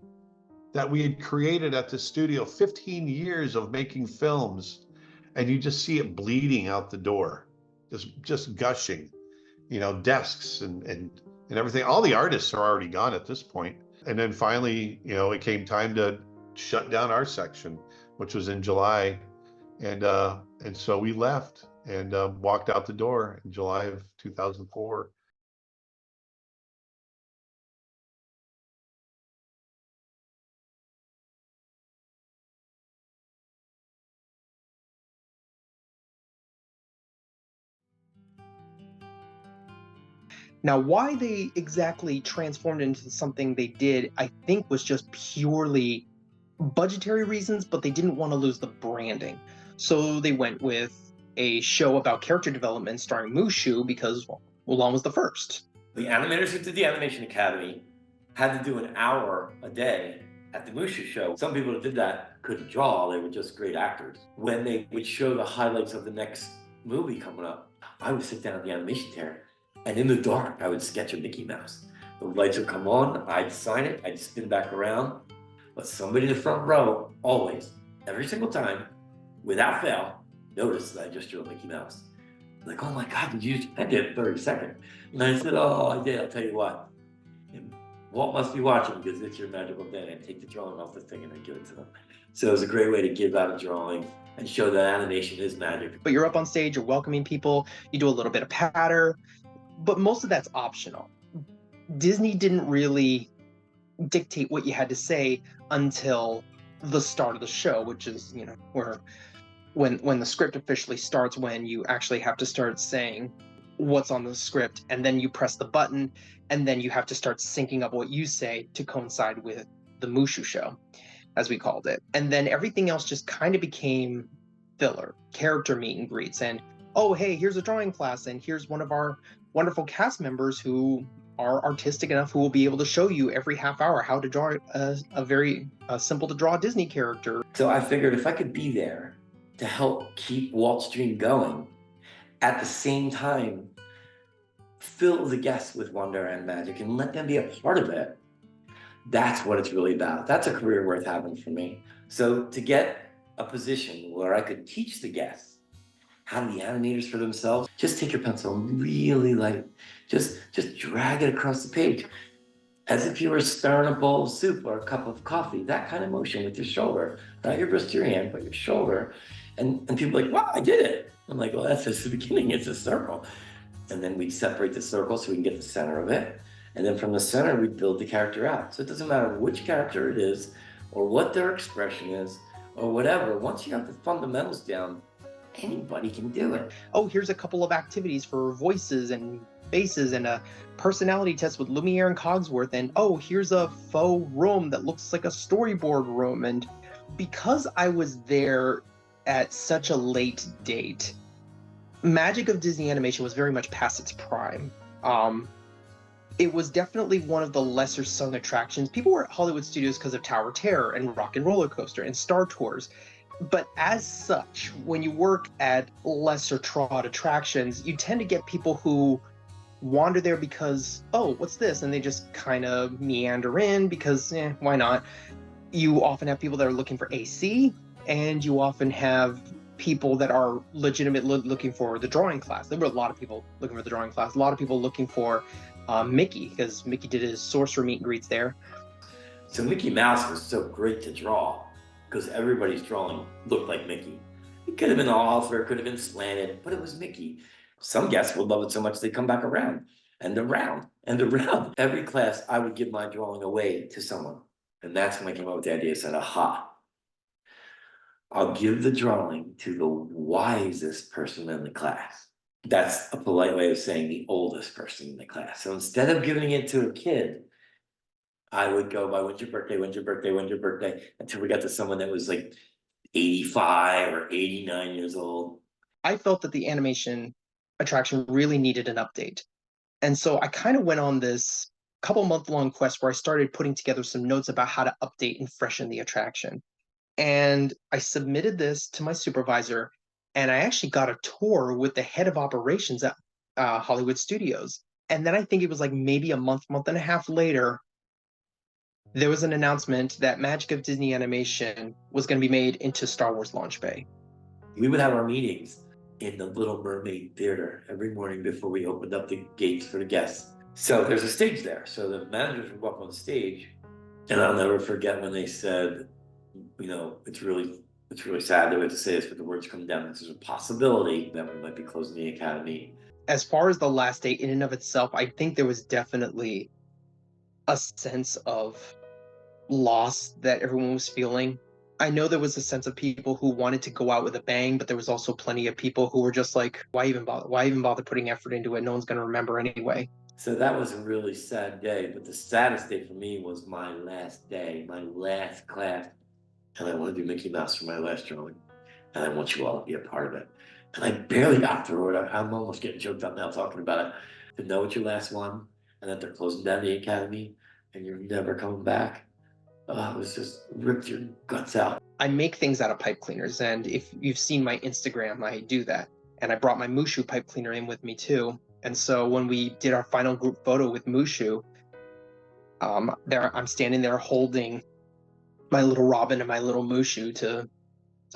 that we had created at the studio, 15 years of making films, and you just see it bleeding out the door, just gushing, desks and everything. All the artists are already gone at this point. And then finally, it came time to shut down our section, which was in July. And so we left and walked out the door in July of 2004. Now, why they exactly transformed into something they did, I think was just purely budgetary reasons, but they didn't want to lose the branding. So they went with a show about character development starring Mushu because Mulan was the first. The animators who did the Animation Academy had to do an hour a day at the Mushu show. Some people that did that couldn't draw, they were just great actors. When they would show the highlights of the next movie coming up, I would sit down at the animation chair, and in the dark, I would sketch a Mickey Mouse. The lights would come on, I'd sign it, I'd spin back around, but somebody in the front row, always, every single time, without fail, noticed that I just drew a Mickey Mouse. Like, oh my God, did you? I did 30 seconds. And I said, oh, I did, I'll tell you what. Walt must be watching because it's your magical day. And take the drawing off the thing and I give it to them. So it was a great way to give out a drawing and show that animation is magic. But you're up on stage, you're welcoming people, you do a little bit of patter, but most of that's optional. Disney didn't really dictate what you had to say until the start of the show, which is, you know, where when the script officially starts, when you actually have to start saying what's on the script, and then you press the button, and then you have to start syncing up what you say to coincide with the Mushu show, as we called it. And then everything else just kind of became filler, character meet and greets, and oh, hey, here's a drawing class, and here's one of our wonderful cast members who are artistic enough who will be able to show you every half hour how to draw a very simple to draw Disney character. So I figured if I could be there to help keep Walt's dream going, at the same time, fill the guests with wonder and magic and let them be a part of it. That's what it's really about. That's a career worth having for me. So to get a position where I could teach the guests how to be animators for themselves, just take your pencil really light, just drag it across the page as if you were stirring a bowl of soup or a cup of coffee, that kind of motion with your shoulder, not your wrist or your hand, but your shoulder. And people are like, wow, I did it. I'm like, well, that's just the beginning, it's a circle. And then we'd separate the circle so we can get the center of it. And then from the center, we'd build the character out. So it doesn't matter which character it is or what their expression is or whatever. Once you have the fundamentals down, anybody can do it. Oh, here's a couple of activities for voices and faces and a personality test with Lumiere and Cogsworth. And oh, here's a faux room that looks like a storyboard room. And because I was there at such a late date, Magic of Disney Animation was very much past its prime. It was definitely one of the lesser sung attractions. People were at Hollywood Studios because of Tower of Terror and Rock and Roller Coaster and Star Tours. But as such, when you work at lesser trod attractions, you tend to get people who wander there because, oh, what's this? And they just kind of meander in because, why not? You often have people that are looking for AC, and you often have people that are legitimately looking for the drawing class. There were a lot of people looking for the drawing class, a lot of people looking for Mickey, because Mickey did his sorcerer meet and greets there. So Mickey Mouse was so great to draw because everybody's drawing looked like Mickey. It could have been off or it could have been slanted, but it was Mickey. Some guests would love it so much they come back around and around and around. Every class, I would give my drawing away to someone. And that's when I came up with the idea. I said, aha, I'll give the drawing to the wisest person in the class. That's a polite way of saying the oldest person in the class. So instead of giving it to a kid, I would go by when's your birthday, when's your birthday, when's your birthday, until we got to someone that was like 85 or 89 years old. I felt that the animation attraction really needed an update. And so I kind of went on this couple month-long quest where I started putting together some notes about how to update and freshen the attraction. And I submitted this to my supervisor, and I actually got a tour with the head of operations at Hollywood Studios. And then I think it was like maybe a month and a half later, there was an announcement that Magic of Disney Animation was going to be made into Star Wars Launch Bay. We would have our meetings in the Little Mermaid Theater every morning before we opened up the gates for the guests. So there's a stage there. So the managers would go up on stage, and I'll never forget when they said, you know, it's really sad that we have to say this, but the words come down. There's a possibility that we might be closing the academy. As far as the last day in and of itself, I think there was definitely a sense of loss that everyone was feeling. I know there was a sense of people who wanted to go out with a bang, but there was also plenty of people who were just like, why even bother? Why even bother putting effort into it? No one's going to remember anyway. So that was a really sad day, but the saddest day for me was my last day, my last class. And I want to do Mickey Mouse for my last drawing. And I want you all to be a part of it. And I barely got through it. I'm almost getting choked up now talking about it. To know it's your last one and that they're closing down the academy and you're never coming back. It was just ripped your guts out. I make things out of pipe cleaners, and if you've seen my Instagram, I do that. And I brought my Mushu pipe cleaner in with me too. And so when we did our final group photo with Mushu, I'm standing there holding my little Robin and my little Mushu to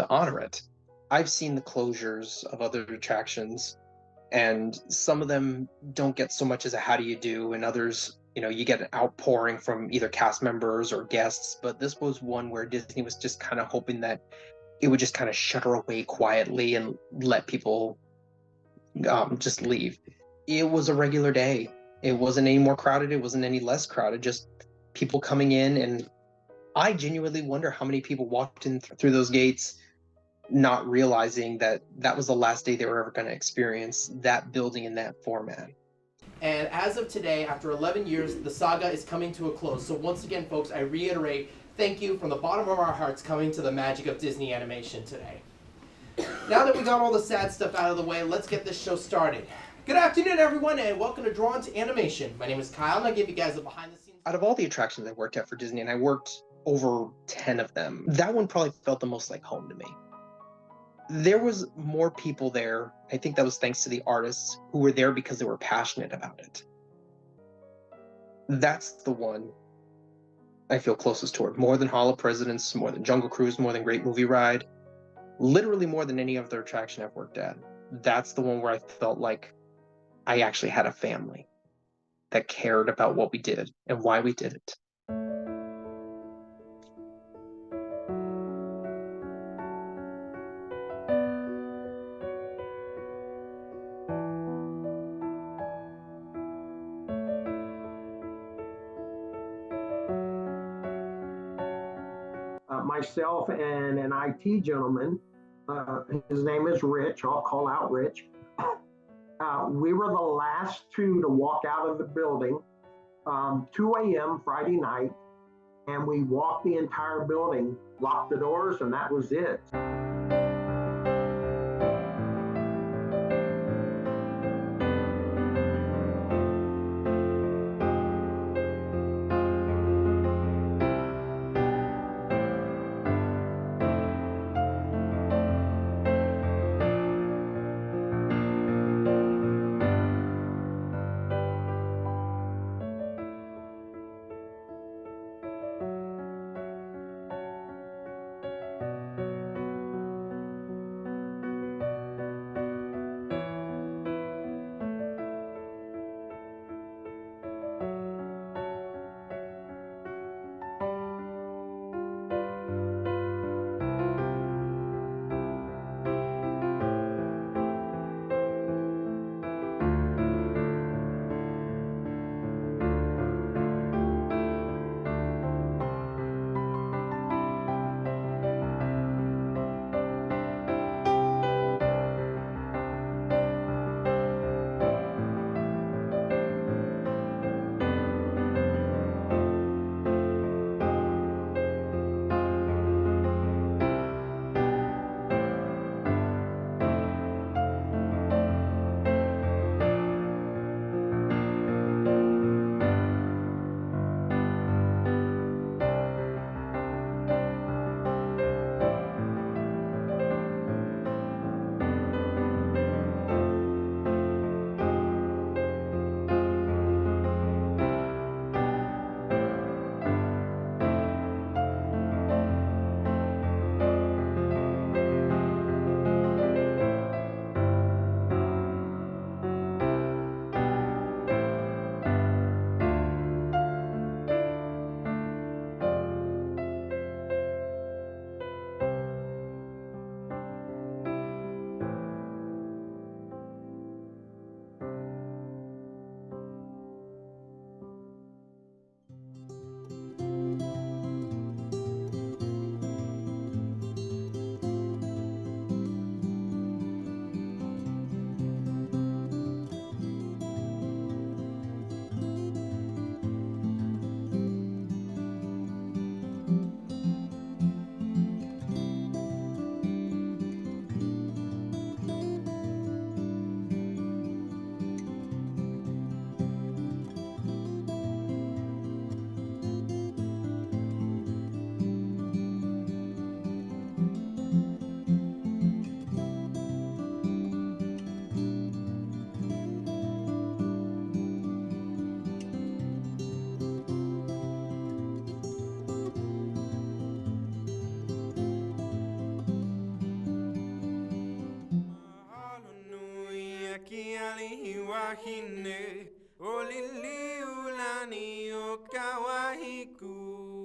honor it. I've seen the closures of other attractions, and some of them don't get so much as a how do you do, and others, you get an outpouring from either cast members or guests. But this was one where Disney was just kind of hoping that it would just kind of shutter away quietly and let people just leave. It was a regular day. It wasn't any more crowded. It wasn't any less crowded. Just people coming in, and I genuinely wonder how many people walked in through those gates not realizing that that was the last day they were ever going to experience that building in that format. And as of today, after 11 years, the saga is coming to a close. So once again, folks, I reiterate, thank you from the bottom of our hearts coming to the magic of Disney animation today. Now that we got all the sad stuff out of the way, let's get this show started. Good afternoon, everyone, and welcome to Drawn to Animation. My name is Kyle, and I'll give you guys a behind-the-scenes... Out of all the attractions I worked at for Disney, and I worked over 10 of them, that one probably felt the most like home to me. There was more people there. I think that was thanks to the artists who were there because they were passionate about it. That's the one I feel closest toward. More than Hall of Presidents, more than Jungle Cruise, more than Great Movie Ride. Literally more than any other attraction I've worked at. That's the one where I felt like I actually had a family that cared about what we did and why we did it. Myself and an IT gentleman, his name is Rich, I'll call out Rich. We were the last two to walk out of the building, 2 a.m. Friday night, and we walked the entire building, locked the doors, and that was it. Liliulani o kawahiku.